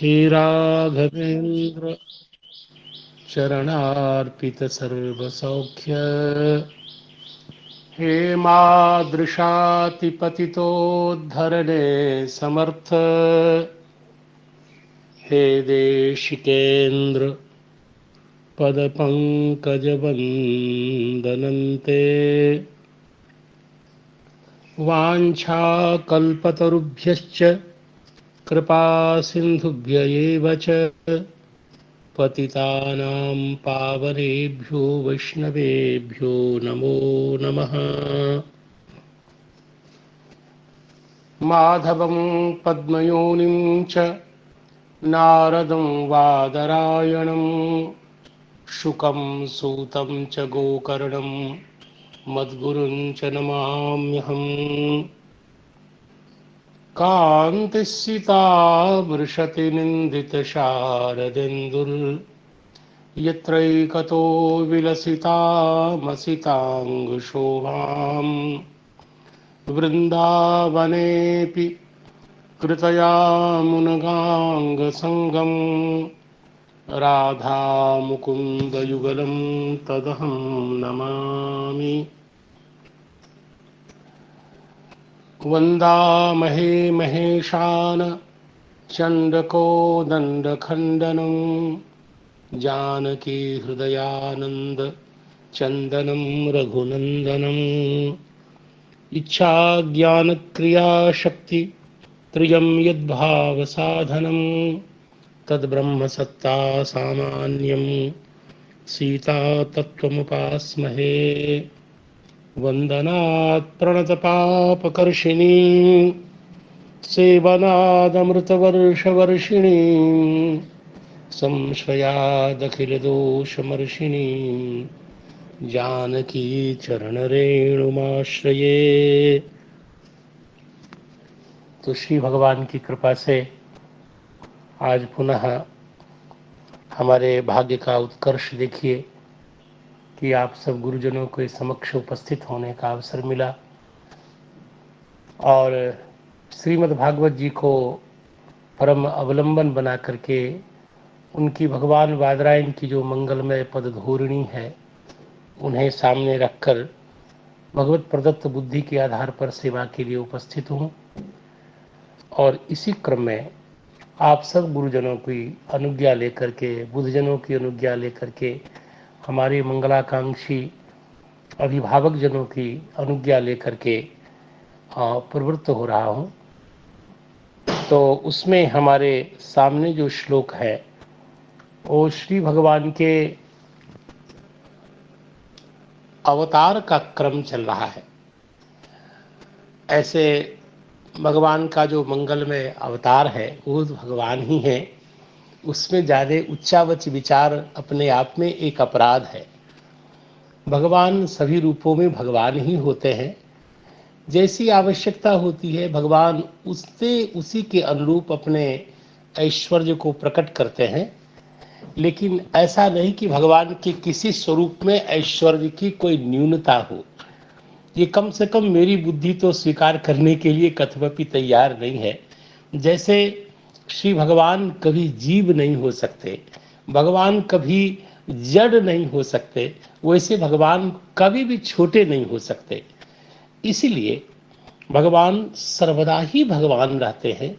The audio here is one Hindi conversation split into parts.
हे राघवेन्द्र चरणार्पित सर्वसौख्य हे मादृशातिपतितोद्धरणे समर्थ हे देशिकेन्द्र पदपङ्कजवन्दनन्ते वाञ्छाकल्पतरुभ्यश्च कृपा सिन्धुभ्य एव च पतितानां पावनेभ्यो वैष्णवेभ्यो नमो नमः। माधवं पद्मयोनिं च नारदं वादरायणं शुकं सूतं च गोकर्णं मद्गुरुं च नमाम्यहम्। कान्तिस्सितामृषतिनिन्दितशारदेन्दुर्यत्रैकतो विलसितामसिताङ्गशोभाम् वृन्दावनेऽपि कृतयामुनगाङ्गसङ्गं राधामुकुन्दयुगलं तदहं नमामि। वन्दामहे महेशान चण्डकोदण्डखण्डनं जानकी हृदयानन्द चन्दनं रघुनन्दनम् इच्छाज्ञानक्रियाशक्ति त्रियं यद्भावसाधनं तद्ब्रह्मसत्ता सामान्यं सीता तत्त्वमुपास्महे। वन्दनात् प्रणतपापकर्षिणी सेवनादमृतवर्षवर्षिणी संश्रयादखिलदोषमर्षिणी जानकी चरणरेणुमाश्रये। तो श्री भगवान की कृपा से आज पुनः हमारे भाग्य का उत्कर्ष देखिए कि आप सब गुरुजनों के समक्ष उपस्थित होने का अवसर मिला और श्रीमद् भागवत जी को परम अवलंबन बना करके उनकी भगवान वादरायण की जो मंगलमय पदधोरणी है उन्हें सामने रखकर भगवत प्रदत्त बुद्धि के आधार पर सेवा के लिए उपस्थित हूँ। और इसी क्रम में आप सब गुरुजनों की अनुज्ञा लेकर के, बुद्धजनों की अनुज्ञा लेकर के, हमारे मंगलाकांक्षी अभिभावक जनों की अनुज्ञा लेकर के प्रवृत्त हो रहा हूँ। तो उसमें हमारे सामने जो श्लोक है वो श्री भगवान के अवतार का क्रम चल रहा है। ऐसे भगवान का जो मंगलमय अवतार है वो भगवान ही है, उसमें ज़्यादा उच्चावच विचार अपने आप में एक अपराध है। भगवान सभी रूपों में भगवान ही होते हैं, जैसी आवश्यकता होती है भगवान उसी के अनुरूप अपने ऐश्वर्य को प्रकट करते हैं। लेकिन ऐसा नहीं कि भगवान के किसी स्वरूप में ऐश्वर्य की कोई न्यूनता हो। ये कम से कम मेरी बुद्धि तो स्वीकार करने के लिए कथमपि तैयार नहीं है। जैसे श्री भगवान कभी जीव नहीं हो सकते, भगवान कभी जड़ नहीं हो सकते, वैसे भगवान कभी भी छोटे नहीं हो सकते। इसीलिए भगवान सर्वदा ही भगवान रहते हैं।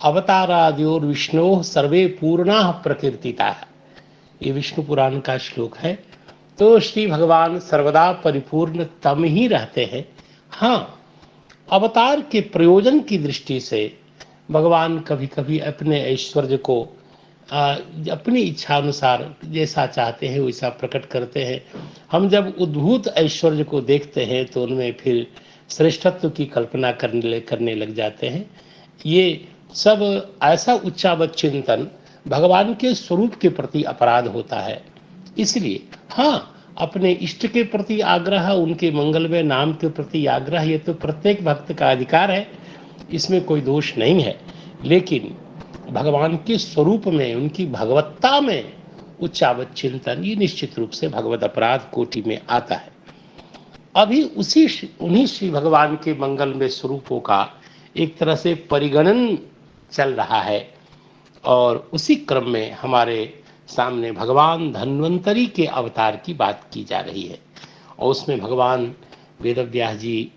अवताराद्योर विष्णु सर्वे पूर्णा प्रकीर्तिता, ये विष्णु पुराण का श्लोक है। तो श्री भगवान सर्वदा परिपूर्ण तम ही रहते हैं। हाँ, अवतार के प्रयोजन की दृष्टि से भगवान कभी कभी अपने ऐश्वर्य को अपनी इच्छा अनुसार जैसा चाहते हैं वैसा प्रकट करते हैं। हम जब उद्भूत ऐश्वर्य को देखते हैं तो उनमें फिर श्रेष्ठत्व की कल्पना करने लग जाते हैं। ये सब ऐसा उच्चावच चिंतन भगवान के स्वरूप के प्रति अपराध होता है। इसलिए हाँ, अपने इष्ट के प्रति आग्रह, उनके मंगलमय नाम के प्रति आग्रह, ये तो प्रत्येक भक्त का अधिकार है, इसमें कोई दोष नहीं है। लेकिन भगवान के स्वरूप में, उनकी भगवत्ता में उच्चावच चिंतन ये निश्चित रूप से भगवत अपराध कोटि में आता है। अभी उन्हीं श्री भगवान के मंगलमय स्वरूपों का एक तरह से परिगणन चल रहा है। और उसी क्रम में हमारे सामने भगवान धन्वंतरी के अवतार की बात की जा रही है और उसमें भगवान वेदव्यास जी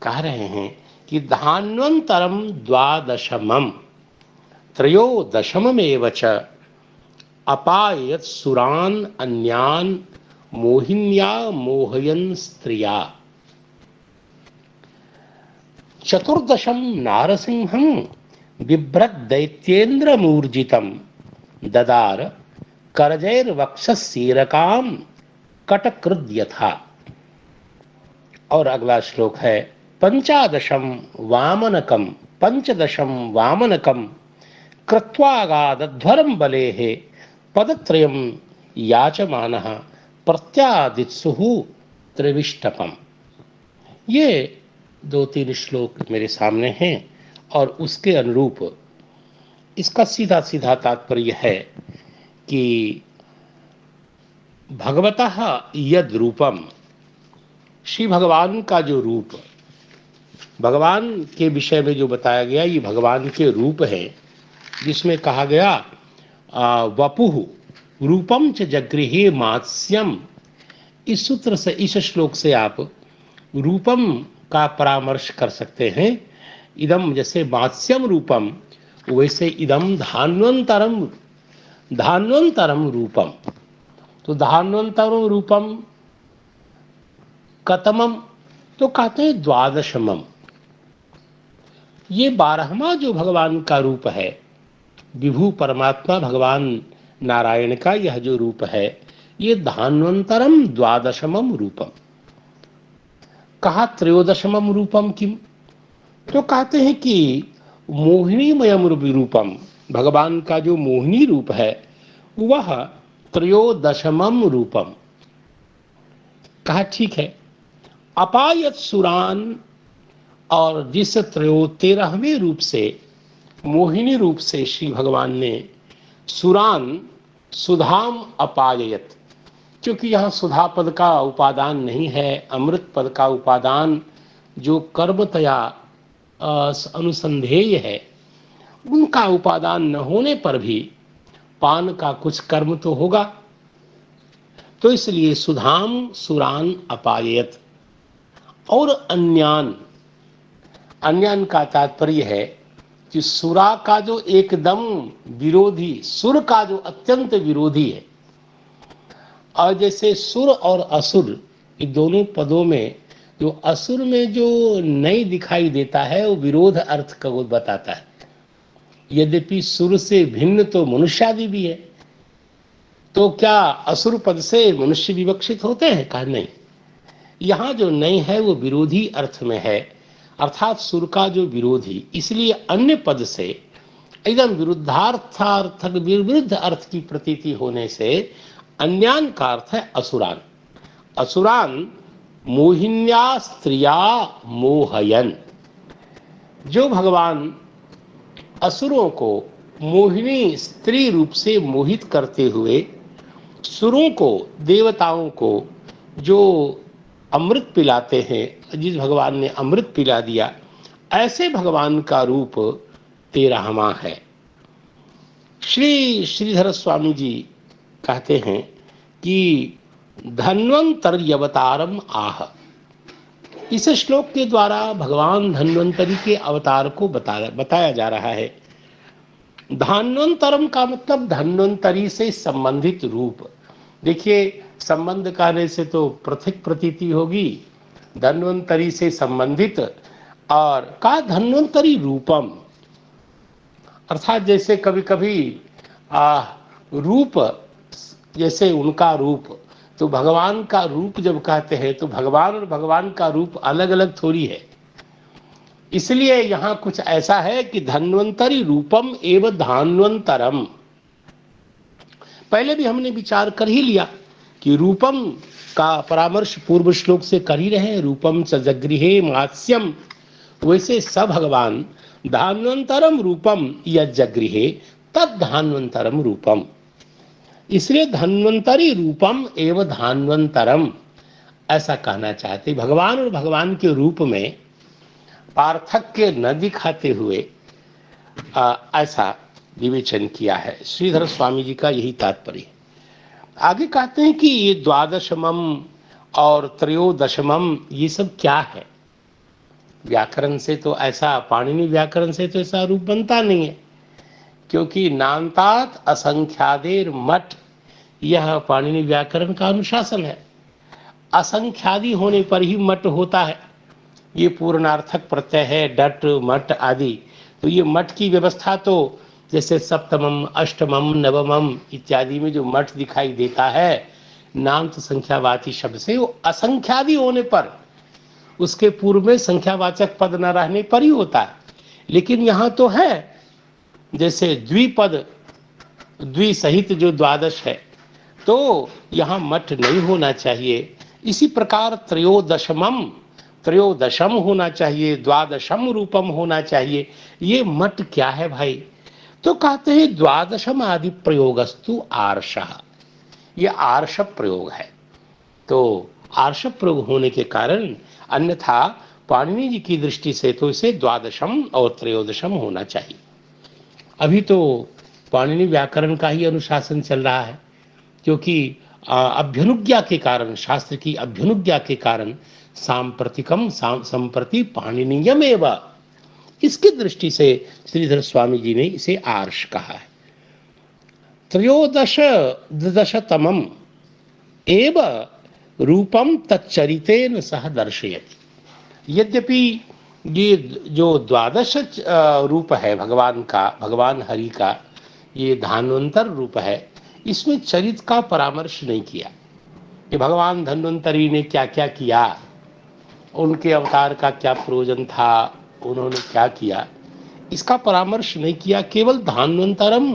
कह रहे हैं कि धान्वंतरम द्वादशमम त्रयोदशमेव च अपायत सुरान अन्यान मोहिन्या मोहयन स्त्रिया चतुर्दशम नारसिंहम बिभ्रत दैत्येन्द्र मूर्जितम ददार करजैर वक्षसीरकाम कटकृद्यथा। और अगला श्लोक है पंचादशम वामनकम पंचदशम वामनकम कृत्वागादध्वरम बलेः पदत्रयम याचमानः प्रत्यादित्सुहु त्रिविष्टपम। ये 2-3 श्लोक मेरे सामने हैं और उसके अनुरूप इसका सीधा सीधा तात्पर्य है कि भगवतः यद रूपम, श्री भगवान का जो रूप, भगवान के विषय में जो बताया गया ये भगवान के रूप है, जिसमें कहा गया वपुः रूपम च जगृहे मात्स्यम। इस सूत्र से, इस श्लोक से आप रूपम का परामर्श कर सकते हैं। इदम जैसे मात्स्यम रूपम, वैसे इदम धान्वंतरम धान्वंतरम रूपम। तो धान्वंतरम रूपम कतमम, तो कहते हैं द्वादशमम। ये 12वां जो भगवान का रूप है, विभु परमात्मा भगवान नारायण का यह जो रूप है, ये धान्वंतरम द्वादशमम रूपम। कहा त्रयोदशमम रूपम किम, तो कहते हैं कि मोहिनीमयम रूपम, भगवान का जो मोहिनी रूप है वह त्रयोदशमम रूपम। कहा ठीक है। अपायत सुरान, और जिस 13वें रूप से, मोहिनी रूप से श्री भगवान ने सुरान सुधाम अपायत, क्योंकि यहाँ सुधा पद का उपादान नहीं है, अमृत पद का उपादान जो कर्मतया अनुसंधेय है, उनका उपादान न होने पर भी पान का कुछ कर्म तो होगा, तो इसलिए सुधाम सुरान अपायत। और अन्यान, अन्यान का तात्पर्य है कि सुरा का जो एकदम विरोधी, सुर का जो अत्यंत विरोधी है, और जैसे सुर और असुर, ये दोनों पदों में जो असुर में जो नहीं दिखाई देता है वो विरोध अर्थ का वो बताता है। यद्यपि सुर से भिन्न तो मनुष्यादि भी है, तो क्या असुर पद से मनुष्य विवक्षित होते हैं? कहा नहीं। यहाँ जो नहीं है वो विरोधी अर्थ में है, अर्थात सुर का जो विरोधी, इसलिए अन्य पद से एकदम विरुद्धार्थार्थक विरुद्ध अर्थ की प्रतीति होने से अन्यान का अर्थ है असुरान। असुरान मोहिन्या स्त्रिया मोहयन, जो भगवान असुरों को मोहिनी स्त्री रूप से मोहित करते हुए सुरों को, देवताओं को जो अमृत पिलाते हैं, जिस भगवान ने अमृत पिला दिया, ऐसे भगवान का रूप 13वां है। श्री श्रीधर स्वामी जी कहते हैं कि धन्वंतरि अवतारम आह। इस श्लोक के द्वारा भगवान धन्वंतरि के अवतार को बताया जा रहा है। धान्वंतरम का मतलब धन्वंतरि से संबंधित रूप। देखिए, संबंध कहने से तो पृथक प्रतीति होगी, धन्वंतरि से संबंधित, और का धन्वंतरि रूपम, अर्थात जैसे कभी कभी रूप, जैसे उनका रूप, तो भगवान का रूप जब कहते हैं तो भगवान और भगवान का रूप अलग अलग थोड़ी है। इसलिए यहाँ कुछ ऐसा है कि धन्वंतरि रूपम एवं धान्वंतरम। पहले भी हमने विचार कर ही लिया कि रूपम का परामर्श पूर्व श्लोक से कर ही रहे हैं, रूपम च जगृहे मात्स्यम, वैसे स भगवान धान्वंतरम रूपम यज्जगृहे तद धान्वंतरम रूपम। इसलिए धन्वंतरि रूपम एवं धान्वंतरम ऐसा कहना चाहते। भगवान और भगवान के रूप में पार्थक्य न दिखाते हुए ऐसा विवेचन किया है। श्रीधर स्वामी जी का यही तात्पर्य है। आगे कहते हैं कि ये द्वादशमम और त्रयोदशमम ये सब क्या है। व्याकरण से तो ऐसा, पाणिनि व्याकरण से तो ऐसा रूप बनता नहीं है, क्योंकि नान्तात असंख्यादेर मठ, यह पाणिनि व्याकरण का अनुशासन है। असंख्यादि होने पर ही मठ होता है। ये पूर्णार्थक प्रत्यय है, डट मठ आदि। तो ये मठ की व्यवस्था तो जैसे सप्तमम अष्टमम नवमम इत्यादि में जो मठ दिखाई देता है नान्त संख्यावाची शब्द से, वो असंख्यादि होने पर, उसके पूर्व में संख्यावाचक पद न रहने पर ही होता है। लेकिन यहाँ तो है, जैसे द्विपद द्वि सहित जो द्वादश है, तो यहाँ मठ नहीं होना चाहिए। इसी प्रकार त्रयोदशमम, त्रयोदशम होना चाहिए, द्वादशम रूपम होना चाहिए। ये मठ क्या है भाई? तो कहते हैं द्वादशम आदि प्रयोगस्तु आर्षः, ये आर्ष प्रयोग है। तो आर्ष प्रयोग होने के कारण, अन्यथा पाणिनि जी की दृष्टि से तो इसे द्वादशम और त्रयोदशम होना चाहिए। अभी तो पाणिनि व्याकरण का ही अनुशासन चल रहा है, क्योंकि अभ्युनुज्ञा के कारण, शास्त्र की अभ्युनुज्ञा के कारण सांप्रतिकम संप्रति पाणिनीयम एवं, इसकी दृष्टि से श्रीधर स्वामी जी ने इसे आर्ष कहा है। त्रयोदश दशतमम एव रूपम तच्चरितेन सह दर्शयति। यद्यपि ये जो द्वादश रूप है भगवान का, भगवान हरि का ये धान्वंतर रूप है, इसमें चरित का परामर्श नहीं किया कि भगवान धन्वंतरी ने क्या क्या किया, उनके अवतार का क्या प्रयोजन था, उन्होंने क्या किया, इसका परामर्श नहीं किया। केवल धान्वंतरम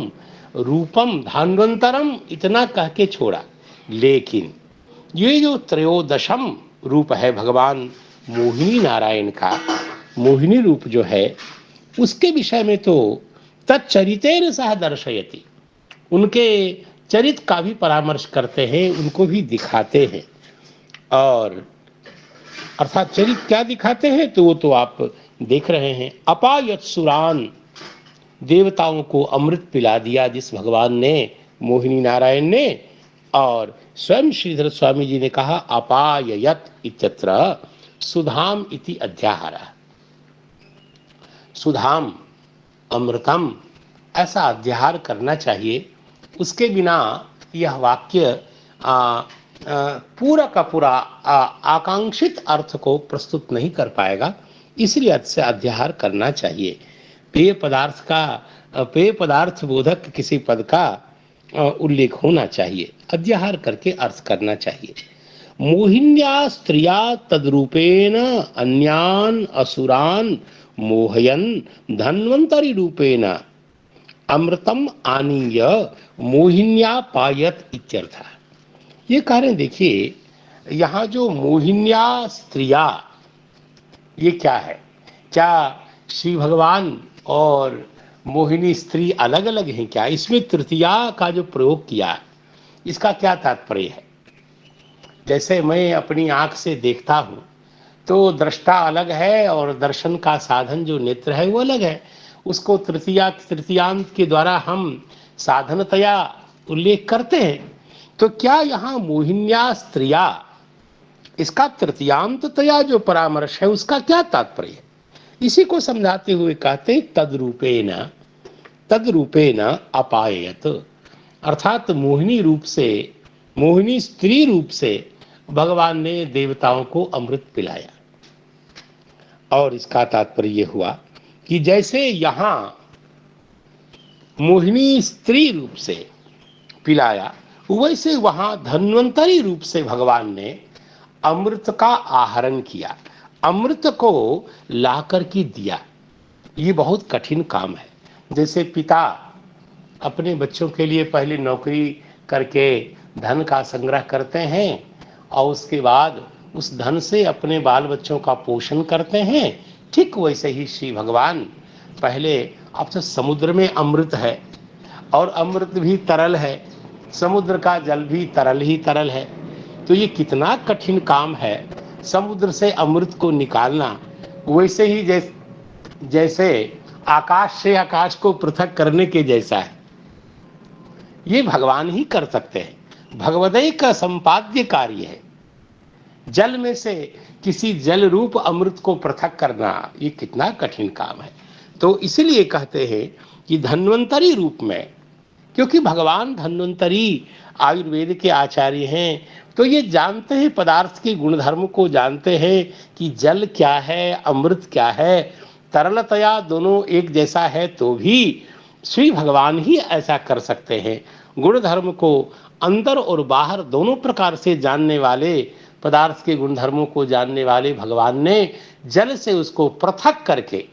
रूपम, धान्वंतरम इतना कह के छोड़ा। लेकिन ये जो त्रयोदशम रूप है भगवान मोहिनी नारायण का, मोहिनी रूप जो है, उसके विषय में तो तच्चरितेन सह दर्शयति, उनके चरित का भी परामर्श करते हैं, उनको भी दिखाते हैं। और अर्थात चरित क्या दिखाते हैं तो वो तो आप देख रहे हैं। अपायत सुरान, देवताओं को अमृत पिला दिया जिस भगवान ने, मोहिनी नारायण ने। और स्वयं श्रीधर स्वामी जी ने कहा अपाययत इत्यत्र सुधाम इति अध्याहारः, सुधाम अमृतम ऐसा अध्याहार करना चाहिए। उसके बिना यह वाक्य पूरा का पूरा आकांक्षित अर्थ को प्रस्तुत नहीं कर पाएगा, इसलिए अच्छे अध्याहार करना चाहिए। पेय पदार्थ का, पेय पदार्थ बोधक किसी पद का उल्लेख होना चाहिए, अध्याहार करके अर्थ करना चाहिए। मोहिन्या स्त्रिया तद्रूपेण अन्यान असुरान मोहयन धन्वंतरी रूपेण अमृतम आनीय मोहिन्या पायत इत्यर्थः। ये कह रहे हैं, देखिए यहाँ जो मोहिन्या स्त्रिया, ये क्या है? क्या श्री भगवान और मोहिनी स्त्री अलग अलग हैं क्या? इसमें तृतीया का जो प्रयोग किया, इसका क्या तात्पर्य है? जैसे मैं अपनी आंख से देखता हूँ तो दृष्टा अलग है और दर्शन का साधन जो नेत्र है वो अलग है। उसको तृतीयांत के द्वारा हम साधनतया उल्लेख करते हैं। तो क्या यहाँ मोहिन्या स्त्रिया, इसका तृतीयांततया जो परामर्श है उसका क्या तात्पर्य है? इसी को समझाते हुए कहते तद्रूपेण, तद्रूपेण अपायत, अर्थात मोहिनी रूप से, मोहिनी स्त्री रूप से भगवान ने देवताओं को अमृत पिलाया। और इसका तात्पर्य हुआ कि जैसे यहाँ मोहिनी स्त्री रूप से पिलाया, वैसे वहां धन्वंतरी रूप से भगवान ने अमृत का आहरण किया, अमृत को ला करके दिया। ये बहुत कठिन काम है। जैसे पिता अपने बच्चों के लिए पहले नौकरी करके धन का संग्रह करते हैं और उसके बाद उस धन से अपने बाल बच्चों का पोषण करते हैं, ठीक वैसे ही श्री भगवान पहले, अब तो समुद्र में अमृत है और अमृत भी तरल है, समुद्र का जल भी तरल ही तरल है। तो ये कितना कठिन काम है समुद्र से अमृत को निकालना। वैसे ही जैसे आकाश से आकाश को पृथक करने के जैसा है। ये भगवान ही कर सकते हैं, भगवदय का संपाद्य कार्य है। जल में से किसी जल रूप अमृत को पृथक करना ये कितना कठिन काम है। तो इसीलिए कहते हैं कि धन्वंतरी रूप में, क्योंकि भगवान धन्वंतरी आयुर्वेद के आचार्य हैं, तो ये जानते हैं, पदार्थ के गुणधर्म को जानते हैं कि जल क्या है, अमृत क्या है। तरलतया दोनों एक जैसा है तो भी श्री भगवान ही ऐसा कर सकते हैं। गुणधर्म को अंदर और बाहर दोनों प्रकार से जानने वाले, पदार्थ के गुणधर्मों को जानने वाले भगवान ने जल से उसको पृथक करके,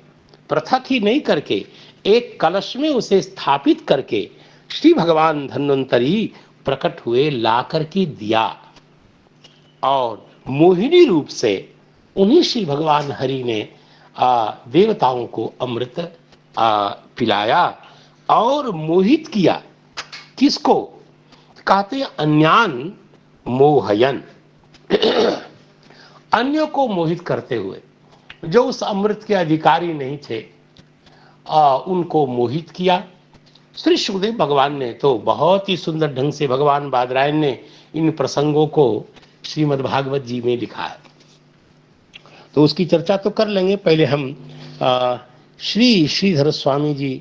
पृथक ही नहीं करके एक कलश में उसे स्थापित करके श्री भगवान धन्वंतरी प्रकट हुए, ला करके दिया। और मोहिनी रूप से उन्हीं श्री भगवान हरि ने देवताओं को अमृत पिलाया और मोहित किया। किसको कहते हैं? अन्यान मोहयन, अन्यों को मोहित करते हुए, जो उस अमृत के अधिकारी नहीं थे उनको मोहित किया। श्री सुखदेव भगवान ने तो बहुत ही सुंदर ढंग से, भगवान बादरायण ने इन प्रसंगों को श्रीमद् भागवत जी में लिखा है, तो उसकी चर्चा तो कर लेंगे। पहले हम श्री श्रीधर स्वामी जी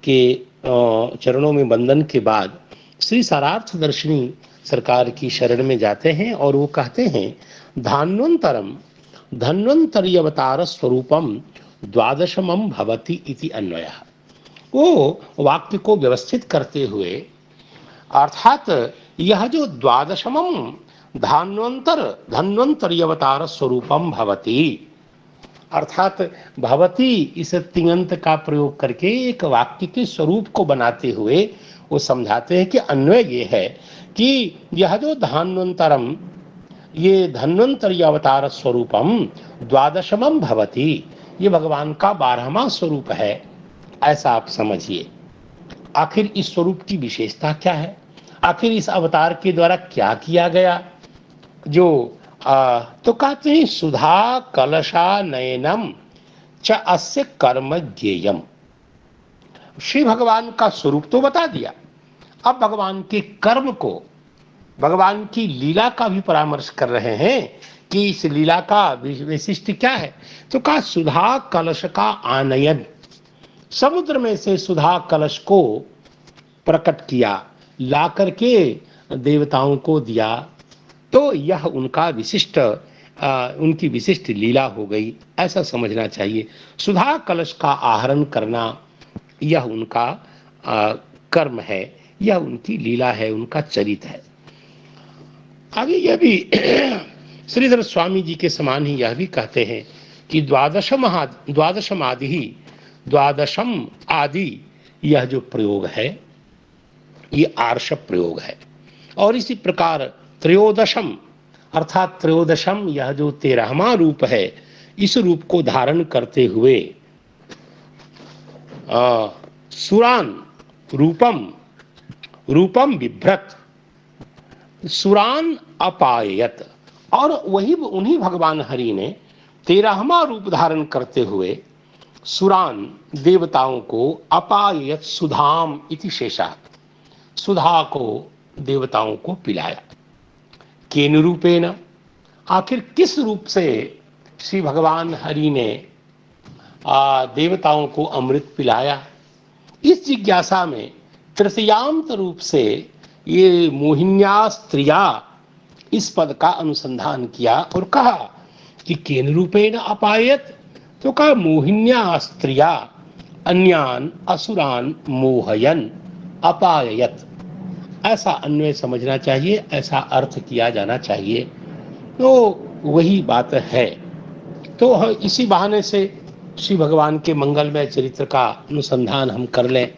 के चरणों में वंदन के बाद श्री सारार्थ दर्शनी सरकार की शरण में जाते हैं और वो कहते हैं, धान्वंतरम धन्वंतरी अवतार स्वरूपम द्वादशमं भवति इति अन्वयः। वो वाक्य को व्यवस्थित करते हुए, अर्थात यह जो द्वादशमं धन्वंतरी अवतार स्वरूपम भवति, अर्थात भवति इस तिङंत का प्रयोग करके एक वाक्य के स्वरूप को बनाते हुए वो समझाते हैं कि अन्वय ये है कि यह जो धान्वंतरम, ये धन्वंतरी अवतार स्वरूपम द्वादशमं भवति, ये भगवान का 12वां स्वरूप है, ऐसा आप समझिए। आखिर इस स्वरूप की विशेषता क्या है? आखिर इस अवतार के द्वारा क्या किया गया? जो तो कहते हैं, सुधा कलशा नयनम च अस्य कर्म ज्ञेयम। श्री भगवान का स्वरूप तो बता दिया, अब भगवान के कर्म को, भगवान की लीला का भी परामर्श कर रहे हैं कि इस लीला का विशिष्ट क्या है। तो कहा, सुधा कलश का आनयन, समुद्र में से सुधा कलश को प्रकट किया, ला करके देवताओं को दिया, तो यह उनका विशिष्ट उनकी विशिष्ट लीला हो गई, ऐसा समझना चाहिए। सुधा कलश का आहरण करना यह उनका कर्म है, यह उनकी लीला है, उनका चरित्र है। आगे यह भी श्रीधर स्वामी जी के समान ही यह भी कहते हैं कि द्वादशम आदि यह जो प्रयोग है ये आर्ष प्रयोग है। और इसी प्रकार त्रयोदशम, अर्थात त्रयोदशम यह जो 13वां रूप है, इस रूप को धारण करते हुए सुरान रूपम बिभ्रत, सुरान अपायत, और वही उन्हीं भगवान हरि ने 13वां रूप धारण करते हुए सुरान देवताओं को अपायत सुधाम इति शेषा, सुधा को देवताओं को पिलाया। केन रूपेण, आखिर किस रूप से श्री भगवान हरि ने देवताओं को अमृत पिलाया? इस जिज्ञासा में तृतीयांत रूप से ये मोहिन्या स्त्रिया इस पद का अनुसंधान किया और कहा कि केन रूपेण अपायत, तो कहा मोहिन्या स्त्रिया अन्यान असुरान मोहयन अपायत, ऐसा अन्वय समझना चाहिए, ऐसा अर्थ किया जाना चाहिए। तो वही बात है। तो इसी बहाने से श्री भगवान के मंगलमय चरित्र का अनुसंधान हम कर लें,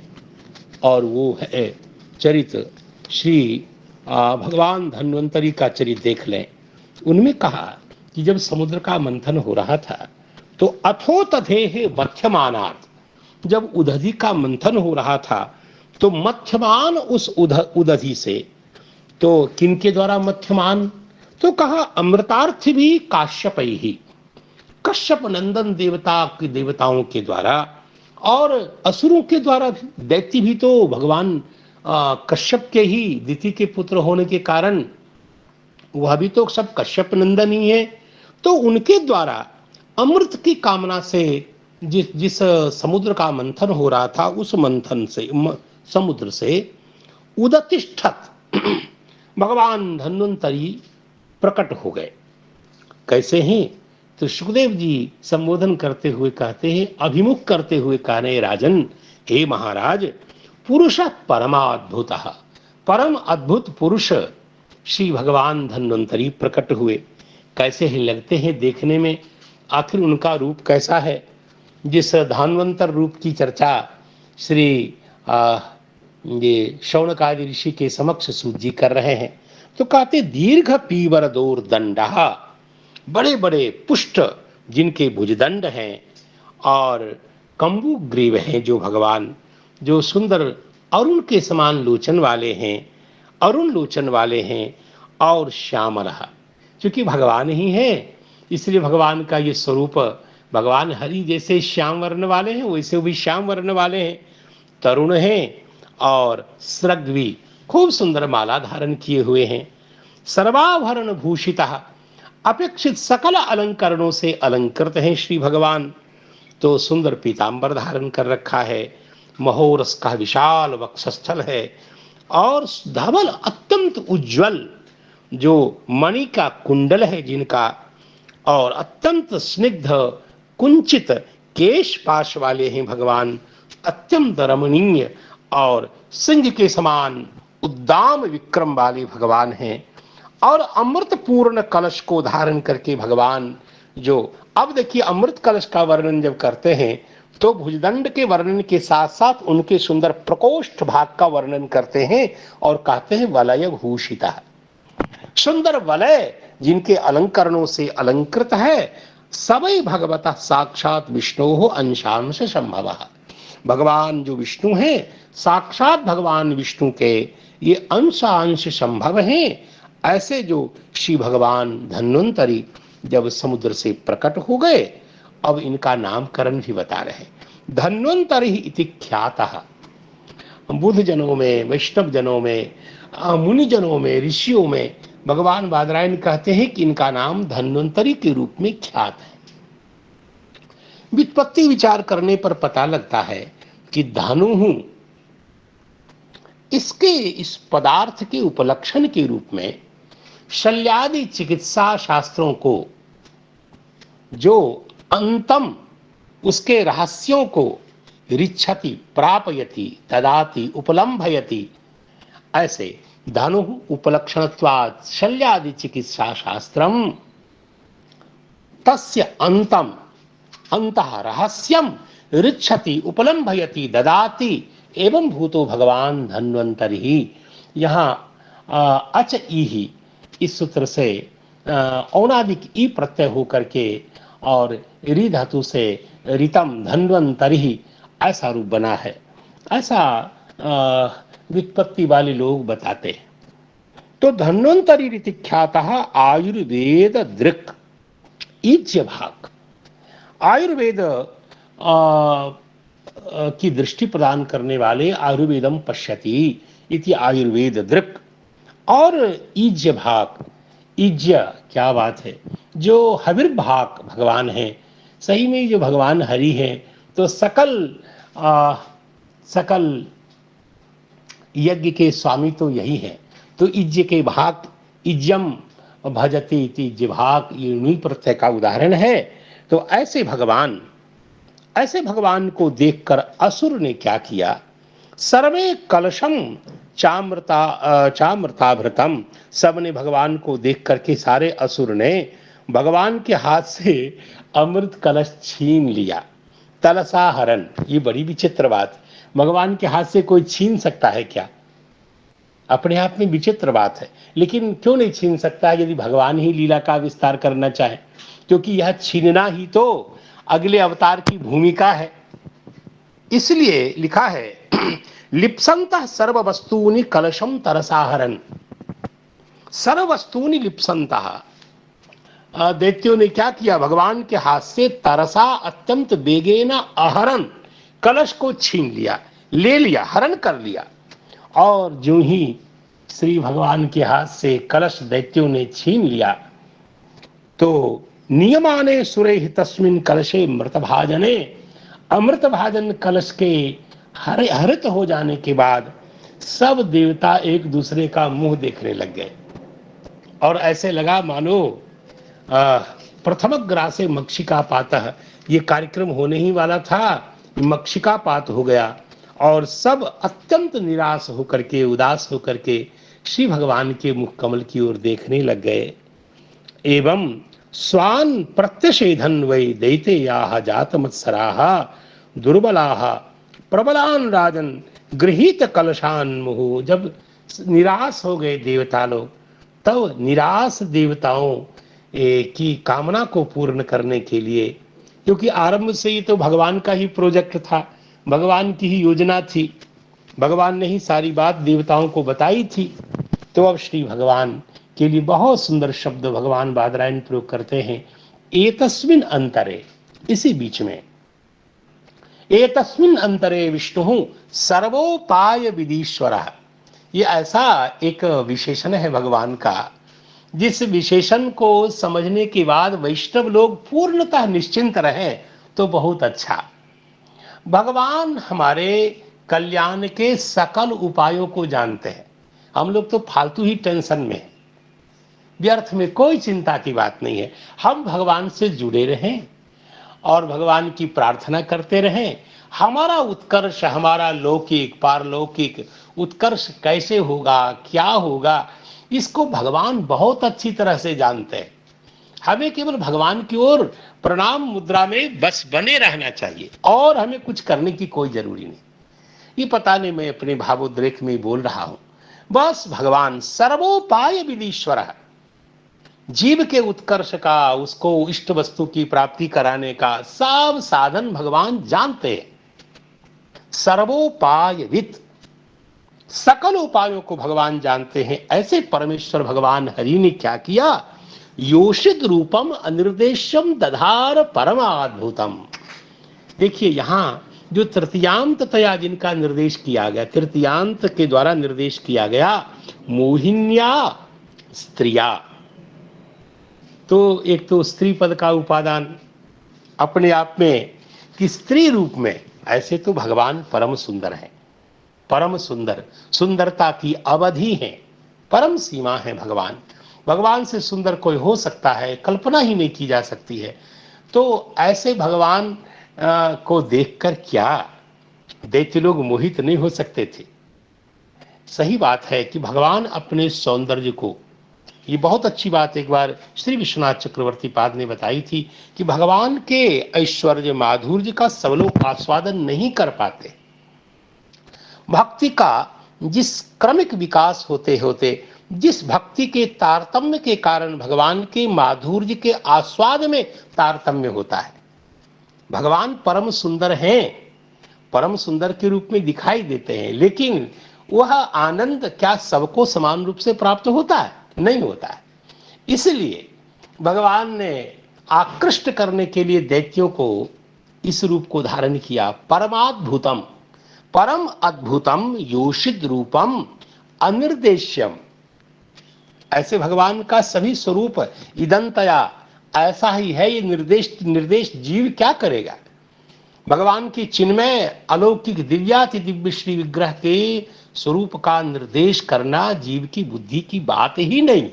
और वो है चरित्र श्री भगवान धन्वंतरी का चरित्र देख लें। उनमें कहा कि जब समुद्र का मंथन हो रहा था तो अथो तथेह मध्यमानात्, जब उदधि का मंथन हो रहा था तो मध्यमान उस उदधि से, तो किनके द्वारा मध्यमान? तो कहा अमृतार्थ भी काश्यप ही, कश्यप नंदन देवताओं के द्वारा और असुरों के द्वारा भी, दैत्य भी तो भगवान कश्यप के ही दिति के पुत्र होने के कारण वह भी तो सब कश्यप नंदन ही है। तो उनके द्वारा अमृत की कामना से जिस जिस समुद्र का मंथन हो रहा था, उस मंथन से समुद्र से उदतिष्ठत भगवान धन्वंतरी प्रकट हो गए। कैसे हैं? तो सुखदेव जी संबोधन करते हुए कहते हैं, अभिमुख करते हुए कहने, राजन, हे महाराज, पुरुष परमाद्भुत, परम अद्भुत पुरुष श्री भगवान धन्वंतरी प्रकट हुए। कैसे ही लगते हैं देखने में, आखिर उनका रूप कैसा है? जिस धान्वंतर रूप की चर्चा श्री ये शौनकादि ऋषि के समक्ष सूत जी कर रहे हैं, तो कहते दीर्घ पीवर दूर दंडा, बड़े बड़े पुष्ट जिनके भुजदंड हैं और कंबु ग्रीव हैं, जो भगवान जो सुंदर अरुण के समान लोचन वाले हैं, अरुण लोचन वाले हैं, और श्यामला, क्योंकि भगवान ही हैं, इसलिए भगवान का ये स्वरूप, भगवान हरि जैसे श्याम वर्ण वाले हैं वैसे वो भी श्याम वर्ण वाले हैं, तरुण हैं और स्रग्वी, खूब सुंदर माला धारण किए हुए हैं, सर्वाभरण भूषितः, अपेक्षित सकल अलंकरणों से अलंकृत हैं श्री भगवान। तो सुंदर पीतांबर धारण कर रखा है, महोरस का विशाल वक्षस्थल है, और धवल अत्यंत उज्ज्वल जो मणि का कुंडल है जिनका, और अत्यंत स्निग्ध कुंचित केश पाश वाले हैं भगवान, अत्यंत रमणीय और सिंह के समान उद्दाम विक्रम वाले भगवान हैं। और अमृत पूर्ण कलश को धारण करके भगवान, जो अब देखिए अमृत कलश का वर्णन जब करते हैं तो भुजदंड के वर्णन के साथ साथ उनके सुंदर प्रकोष्ठ भाग का वर्णन करते हैं और कहते हैं वलय भूषिता, सुंदर वलय जिनके अलंकरणों से अलंकृत है, सबई भगवता साक्षात विष्णु हो अंशांश संभव, भगवान जो विष्णु हैं साक्षात भगवान विष्णु के ये अंशांश संभव हैं। ऐसे जो श्री भगवान धन्वंतरी जब समुद्र से प्रकट हो गए, अब इनका नामकरण भी बता रहे। धन्वंतरि इति ख्यातः, बुद्ध जनों में, वैष्णव जनों में, मुनि जनों में, ऋषियों में भगवान बादरायण कहते हैं कि इनका नाम धन्वंतरि के रूप में ख्यात है। व्युत्पत्ति विचार करने पर पता लगता है कि धनु इसके इस पदार्थ के उपलक्षण के रूप में शल्यादि चिकित्सा शास्त्रों को, जो अंतम उसके रहस्यों को रिच्छति, प्रापयति, ददाति, उपलम्भयति, ऐसे धनु उपलक्षणत्वात् शल्यादि चिकित्सा शास्त्रम तस्य अंतम अंतः रहस्यम रिच्छति, उपलम्भयति, ददाति एवं भूतो भगवान धन्वंतरि। यहाँ अच ई ही इस सूत्र से औणादिक ई प्रत्यय होकर के और री धातु से रितम धन्वंतरि ऐसा रूप बना है, ऐसा व्युत्पत्ति वाले लोग बताते हैं। तो धन्वंतरि रीति ख्यातः आयुर्वेद दृक् ईज्य भाग, आयुर्वेद की दृष्टि प्रदान करने वाले, आयुर्वेदम पश्यति इति आयुर्वेद दृक्, और ईज्य भाग, ईज्य क्या बात है, जो हविर्भाग भगवान है, सही में जो भगवान हरि है, तो सकल यज्ञ के स्वामी तो यही है। तो इज्य के भाग, इज्यम भजति इति इज्य भाग, ये नी प्रत्यय का उदाहरण है। तो ऐसे भगवान को देखकर असुर ने क्या किया, सर्वे कलशम चामृताभृतम, सबने भगवान को देख करके सारे असुर ने भगवान के हाथ से अमृत कलश छीन लिया। तलसा हरण, ये बड़ी विचित्र बात, भगवान के हाथ से कोई छीन सकता है क्या? अपने आप में विचित्र बात है, लेकिन क्यों नहीं छीन सकता है यदि भगवान ही लीला का विस्तार करना चाहे, क्योंकि यह छीनना ही तो अगले अवतार की भूमिका है। इसलिए लिखा है लिप्संतः सर्व वस्तूनि कलशम तरसाहरन, सर्व वस्तूनि लिप्संतः, दैत्यों ने क्या किया, भगवान के हाथ से तरसा अत्यंत बेगेना अहरन, कलश को छीन लिया, ले लिया, हरण कर लिया। और जो ही श्री भगवान के हाथ से कलश दैत्यों ने छीन लिया तो नियमाने सुरे तस्मिन कलशे मृत भाजने, अमृत भाजन कलश के हरित हो जाने के बाद सब देवता एक दूसरे का मुंह देखने लग गए और ऐसे लगा मानो प्रथम ग्रासे मक्षिका पातः, ये कार्यक्रम होने ही वाला था, मक्षिका पात हो गया और सब अत्यंत निराश होकर के, उदास होकर के श्री भगवान के मुख कमल की ओर देखने लग गए। एवं स्वान प्रत्यषेधन वै दैते याह जात मत्सराः दुर्बलाः प्रबलान राजन गृहीत कलशान मुहु। जब निराश हो गए देवता लोग, तब निराश देवताओं की कामना को पूर्ण करने के लिए, क्योंकि आरंभ से ही तो भगवान का ही प्रोजेक्ट था, भगवान की ही योजना थी, भगवान ने ही सारी बात देवताओं को बताई थी। तो अब श्री भगवान के लिए बहुत सुंदर शब्द भगवान बादरायण प्रयोग करते हैं, एतस्मिन अंतरे, इसी बीच में, एतस्मिन अंतरे विष्णु सर्वोपाय विधीश्वरः। ये ऐसा एक विशेषण है भगवान का, जिस विशेषण को समझने के बाद वैष्णव लोग पूर्णतः निश्चिंत रहे तो बहुत अच्छा। भगवान हमारे कल्याण के सकल उपायों को जानते हैं। हम लोग तो फालतू ही टेंशन में हैं, व्यर्थ में कोई चिंता की बात नहीं है। हम भगवान से जुड़े रहें और भगवान की प्रार्थना करते रहें। हमारा उत्कर्ष, हमारा लौकिक पारलौकिक उत्कर्ष कैसे होगा, क्या होगा, इसको भगवान बहुत अच्छी तरह से जानते हैं। हमें केवल भगवान की ओर प्रणाम मुद्रा में बस बने रहना चाहिए और हमें कुछ करने की कोई जरूरी नहीं। ये पता नहीं मैं अपने भावोद्रेक में बोल रहा हूं। बस भगवान सर्वोपाय विधीश्वर, जीव के उत्कर्ष का, उसको इष्ट वस्तु की प्राप्ति कराने का सब साधन भगवान जानते हैं। सर्वोपायविद, सकल उपायों को भगवान जानते हैं। ऐसे परमेश्वर भगवान हरि ने क्या किया, योषित रूपम अनिर्देश्यम दधार परमाद्भुतम। देखिए यहां जो तृतीयांत तया जिनका निर्देश किया गया, तृतीयांत के द्वारा निर्देश किया गया, मोहिन्या स्त्रिया, तो एक तो स्त्री पद का उपादान अपने आप में कि स्त्री रूप में, ऐसे तो भगवान परम सुंदर है, परम सुंदर, सुंदरता की अवधि है, परम सीमा है भगवान। भगवान से सुंदर कोई हो सकता है, कल्पना ही नहीं की जा सकती है। तो ऐसे भगवान को देखकर क्या दैत्य लोग मोहित नहीं हो सकते थे। सही बात है कि भगवान अपने सौंदर्य को, ये बहुत अच्छी बात एक बार श्री विश्वनाथ चक्रवर्ती पाद ने बताई थी कि भगवान के ऐश्वर्य माधुर्य का सब लोग आस्वादन नहीं कर पाते। भक्ति का जिस क्रमिक विकास होते होते, जिस भक्ति के तारतम्य के कारण भगवान के माधुर्य के आस्वाद में तारतम्य होता है। भगवान परम सुंदर हैं, परम सुंदर के रूप में दिखाई देते हैं, लेकिन वह आनंद क्या सबको समान रूप से प्राप्त होता है? नहीं होता है। इसलिए भगवान ने आकृष्ट करने के लिए दैत्यों को इस रूप को धारण किया, परमाद्भुतम, परम अद्भुतम योषित रूपम अनिर्देश्यम। ऐसे भगवान का सभी स्वरूप इदंतया ऐसा ही है। ये निर्देश जीव क्या करेगा? भगवान की चिन्मय अलौकिक दिव्याति दिव्य श्री विग्रह के स्वरूप का निर्देश करना जीव की बुद्धि की बात ही नहीं।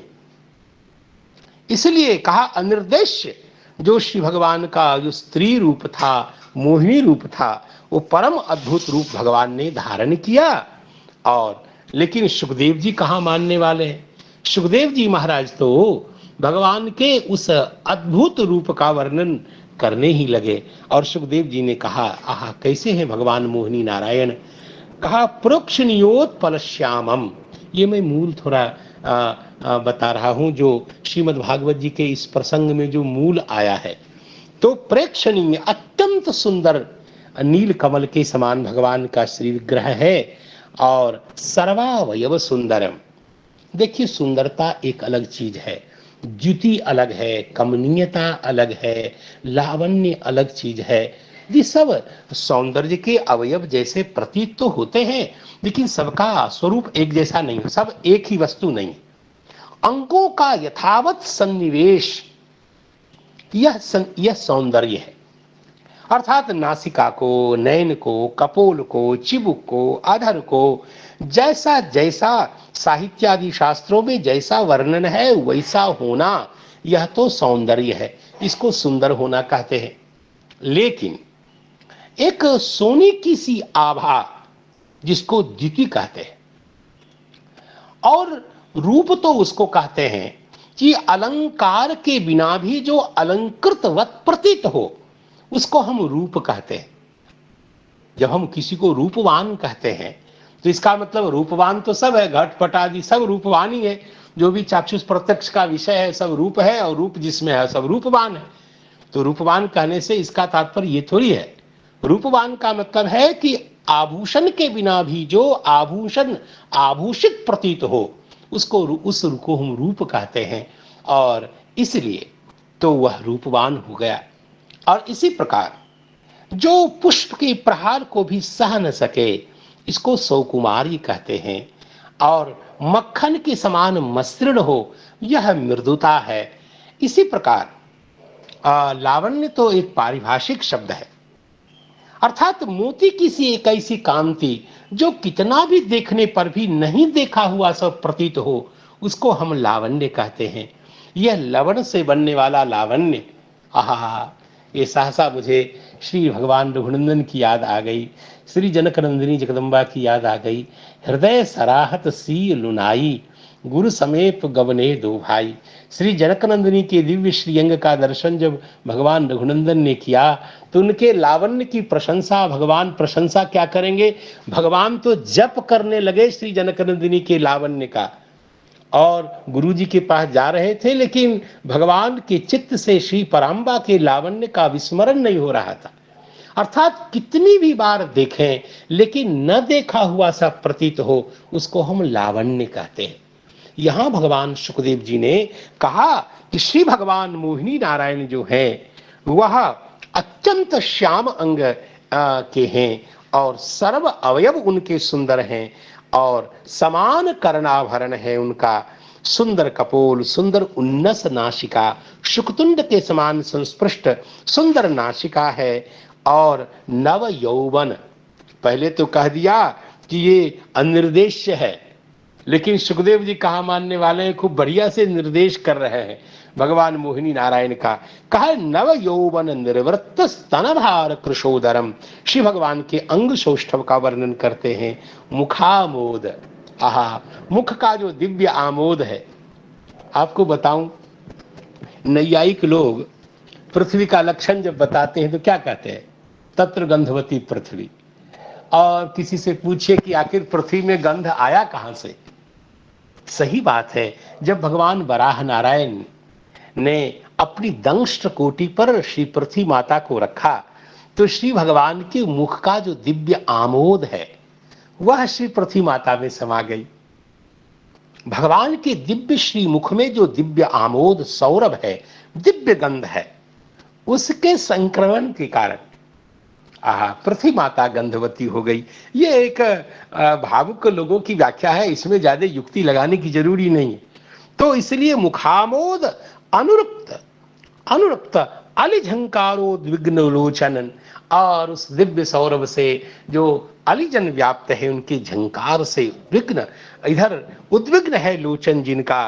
इसलिए कहा अनिर्देश्य, जो श्री भगवान का जो स्त्री रूप था, मोहिनी रूप था, वो परम अद्भुत रूप भगवान ने धारण किया। और लेकिन सुखदेव जी कहाँ मानने वाले हैं? सुखदेव जी महाराज तो भगवान के उस अद्भुत रूप का वर्णन करने ही लगे। और सुखदेव जी ने कहा, आहा कैसे हैं भगवान मोहिनी नारायण। कहा प्रोक्षणीयोत्पल श्यामम। ये मैं मूल थोड़ा बता रहा हूं, जो श्रीमद् भागवत जी के इस प्रसंग में जो मूल आया है। तो प्रेक्षणीय, अत्यंत सुंदर नील कमल के समान भगवान का श्री विग्रह है और सर्वावयव सुंदरम। देखिए सुंदरता एक अलग चीज है, द्युति अलग है, कमनीयता अलग है, लावण्य अलग चीज है। ये सब सौंदर्य के अवयव जैसे प्रतीत तो होते हैं, लेकिन सबका स्वरूप एक जैसा नहीं, सब एक ही वस्तु नहीं। अंगों का यथावत सन्निवेश यह सौंदर्य है। अर्थात नासिका को, नयन को, कपोल को, चिबुक को, अधर को, जैसा जैसा साहित्यादि शास्त्रों में जैसा वर्णन है वैसा होना, यह तो सौंदर्य है, इसको सुंदर होना कहते हैं। लेकिन एक सोने की सी आभा जिसको द्युति कहते हैं, और रूप तो उसको कहते हैं कि अलंकार के बिना भी जो अलंकृतवत प्रतीत हो, उसको हम रूप कहते हैं। जब हम किसी को रूपवान कहते हैं तो इसका मतलब रूपवान तो सब है, घटपट आदि सब रूपवान ही है, जो भी चाक्षुष प्रत्यक्ष का विषय है सब रूप है, और रूप जिसमें है सब रूपवान है। तो रूपवान कहने से इसका तात्पर्य ये थोड़ी है। रूपवान का मतलब है कि आभूषण के बिना भी जो आभूषण आभूषित प्रतीत हो, उसको उस को हम रूप कहते हैं, और इसलिए तो वह रूपवान हो गया। और इसी प्रकार जो पुष्प के प्रहार को भी सह न सके, इसको सौकुमारी कहते हैं, और मक्खन के समान मसृण हो, यह मृदुता है। इसी प्रकार लावण्य तो एक पारिभाषिक शब्द है, अर्थात मोती की सी एक ऐसी कांति जो कितना भी देखने पर भी नहीं देखा हुआ सब प्रतीत हो, उसको हम लावण्य कहते हैं। यह लवण से बनने वाला लावण्य, आहा, ये सहसा मुझे श्री भगवान रघुनंदन की याद आ गई, श्री जनकनंदिनी जगदम्बा की याद आ गई। हृदय सराहत सी लुनाई, गुरु समेत गवने दो भाई। श्री जनकनंदिनी के दिव्य श्रीअंग का दर्शन जब भगवान रघुनंदन ने किया, तो उनके लावण्य की प्रशंसा, भगवान प्रशंसा क्या करेंगे, भगवान तो जप करने लगे श्री जनकनंदिनी के लावण्य का, और गुरुजी के पास जा रहे थे, लेकिन भगवान के चित्त से श्री पराम्बा के लावण्य का विस्मरण नहीं हो रहा था। अर्थात कितनी भी बार देखें लेकिन न देखा हुआ सा प्रतीत हो, उसको हम लावण्य कहते हैं। यहां भगवान सुखदेव जी ने कहा कि श्री भगवान मोहिनी नारायण जो है वह अत्यंत श्याम अंग के हैं, और सर्व अवयव उनके सुंदर हैं, और समान कर्णाभरण है उनका, सुंदर कपोल, सुंदर उन्नस नासिका, शुकतुंड के समान संस्पृष्ट सुंदर नासिका है, और नव यौवन। पहले तो कह दिया कि ये अनिर्देश्य है, लेकिन सुखदेव जी कहा मानने वाले हैं, खूब बढ़िया से निर्देश कर रहे हैं भगवान मोहिनी नारायण का। कहा नव यौवन निर्वृत्त स्तनभार कृशोदरम, श्री भगवान के अंग सौष्ठव का वर्णन करते हैं। मुखामोद, आहा, मुख का जो दिव्य आमोद है। आपको बताऊं, नैयायिक लोग पृथ्वी का लक्षण जब बताते हैं तो क्या कहते हैं, तत्र गंधवती पृथ्वी। और किसी से पूछिए कि आखिर पृथ्वी में गंध आया कहां से। सही बात है, जब भगवान वराह नारायण ने अपनी दंष्ट्र कोटि पर श्री पृथ्वी माता को रखा, तो श्री भगवान के मुख का जो दिव्य आमोद है वह श्री पृथ्वी माता में समा गई। भगवान के दिव्य श्री मुख में जो दिव्य आमोद सौरभ है, दिव्य गंध है, उसके संक्रमण के कारण पृथ्वी माता गंधवती हो गई। ये एक भावुक लोगों की व्याख्या है, इसमें ज्यादा युक्ति लगाने की जरूरी नहीं है। तो इसलिए मुखामोद अनुरुक्त अनुरुक्त अलिझंकारो द्विग्नलोचन, और उस दिव्य सौरभ से जो अलिजन व्याप्त है उनके झंकार से विघ्न, इधर उद्विग्न है लोचन जिनका,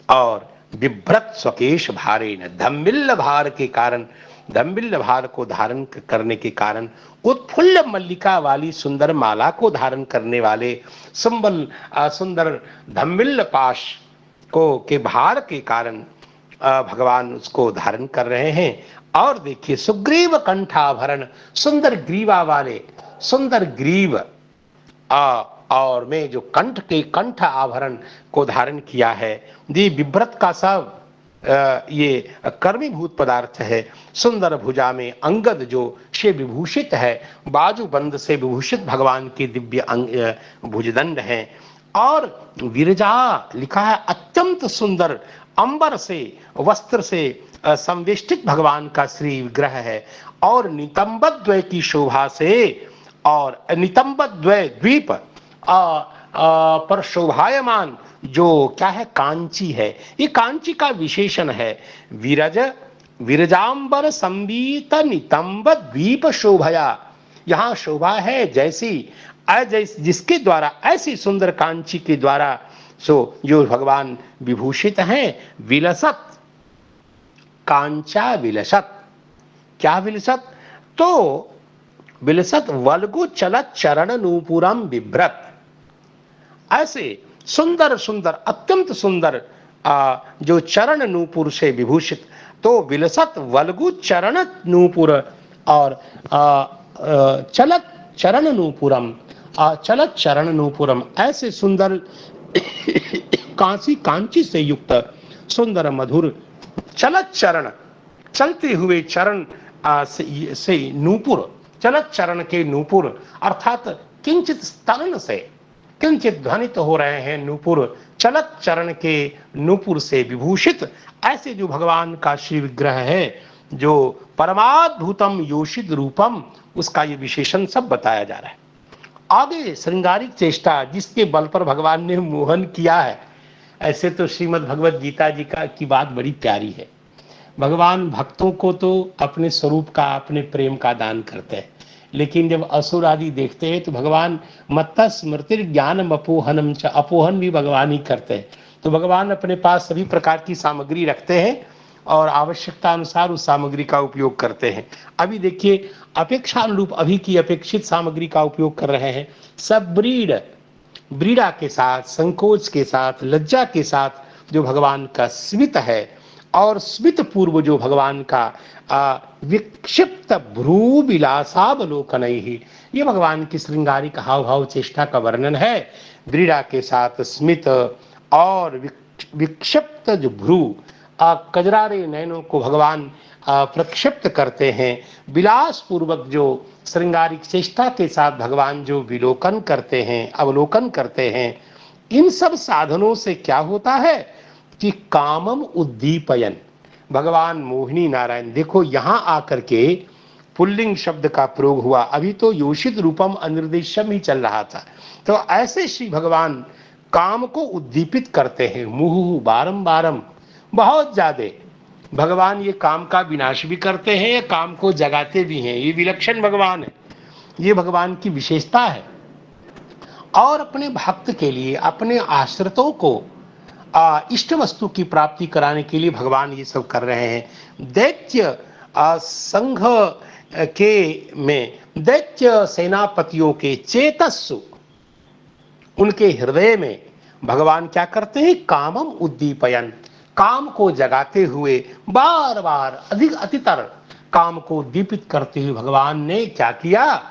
और बिभ्रत स्वकेश भारे न, धम्मिल्ल भार के कारण, धम्मिल्ल भार को धारण करने के कारण, उत्फुल्ल मल्लिका वाली सुंदर माला को धारण करने वाले सुंदर धम्मिल्ल पाश को के भार के कारण भगवान उसको धारण कर रहे हैं। और देखिए सुग्रीव कंठाभरण, सुंदर ग्रीवा वाले, सुंदर ग्रीव और में जो कंठ आभरण को धारण किया है। दी विभ्रत का सब ये कर्मीभूत पदार्थ है। सुंदर भुजा में अंगद जो से विभूषित है, बाजूबंद से विभूषित भगवान के दिव्य भुजदंड हैं। और विरजा लिखा है, अत्यंत सुंदर अंबर से वस्त्र से संवेष्टित भगवान का श्री विग्रह है और नितंबद्वय की शोभा से और नितंबद्वय द्वीप पर शोभायमान जो क्या है कांची है, ये कांची का विशेषण है। विरज विरजांबर संबीत नितंब द्वीप शोभया, यहाँ शोभा है जैसी जिसके द्वारा ऐसी सुंदर कांची के द्वारा सो जो भगवान विभूषित हैं। विलसत कांचा विलसत, क्या विलसत? तो विलसत वल्गु चलत चरण नूपुरम बिभ्रत, ऐसे सुंदर सुंदर अत्यंत सुंदर जो चरण नूपुर से विभूषित, तो विलसत वल्गु चरण नूपुर और चलत चरण नूपुरम, चलत चरण नूपुरम, ऐसे सुंदर कांची से युक्त सुंदर मधुर चलत चरण, चलते हुए चरण से नूपुर, चलत चरण के नूपुर अर्थात किंचित स्तलन से किंचित ध्वनित हो रहे हैं नूपुर, चलत चरण के नूपुर से विभूषित ऐसे जो भगवान का श्री विग्रह है, जो परमाद्भुतम योषित रूपम, उसका ये विशेषण सब बताया जा रहा है। आगे श्रृंगारिक चेष्टा जिसके बल पर भगवान ने मोहन किया है। ऐसे तो श्रीमद् भगवत गीता जी की बात बड़ी प्यारी है। भगवान भक्तों को तो अपने स्वरूप का, अपने प्रेम का दान करते हैं, लेकिन जब असुर आदि देखते हैं तो भगवान मत्ता स्मृति ज्ञानम अपोहनम च, अपोहन भी भगवान ही करते हैं। तो भगवान अपने पास सभी प्रकार की सामग्री रखते हैं और आवश्यकता अनुसार उस सामग्री का उपयोग करते हैं। अभी देखिए अपेक्षा अनुरूप अभी की अपेक्षित सामग्री का उपयोग कर रहे हैं। सब ब्रीड़ा के साथ, संकोच के साथ, लज्जा के साथ जो भगवान का स्मित है और स्मित पूर्व जो भगवान का विक्षिप्त भ्रू विलासावलोकन ही, ये भगवान की श्रृंगारिक हाव भाव चेष्टा का वर्णन है। ब्रीड़ा के साथ स्मित और विक्षिप्त जो भ्रू, कजरारे नयनों को भगवान प्रक्षिप्त करते हैं। विलास पूर्वक जो श्रृंगारिक चेष्टा के साथ भगवान जो विलोकन करते हैं, अवलोकन करते हैं, इन सब साधनों से क्या होता है कि कामम उद्दीपयन, भगवान मोहिनी नारायण, देखो यहां आकर के पुल्लिंग शब्द का प्रयोग हुआ। अभी तो योषित रूपम अनिर्देश्यम ही चल रहा था। तो ऐसे श्री भगवान काम को उद्दीपित करते हैं, मुहुः बारंबारम, बहुत ज्यादा। भगवान ये काम का विनाश भी करते हैं, काम को जगाते भी हैं। ये विलक्षण भगवान है, ये भगवान की विशेषता है। और अपने भक्त के लिए, अपने आश्रितों को इष्ट वस्तु की प्राप्ति कराने के लिए भगवान ये सब कर रहे हैं। दैत्य संघ के में दैत्य सेनापतियों के चेतस्सु, उनके हृदय में भगवान क्या करते हैं? कामम उद्दीपयन, काम को जगाते हुए बार बार अधिक अतितर काम को दीपित करते हुए भगवान ने क्या किया?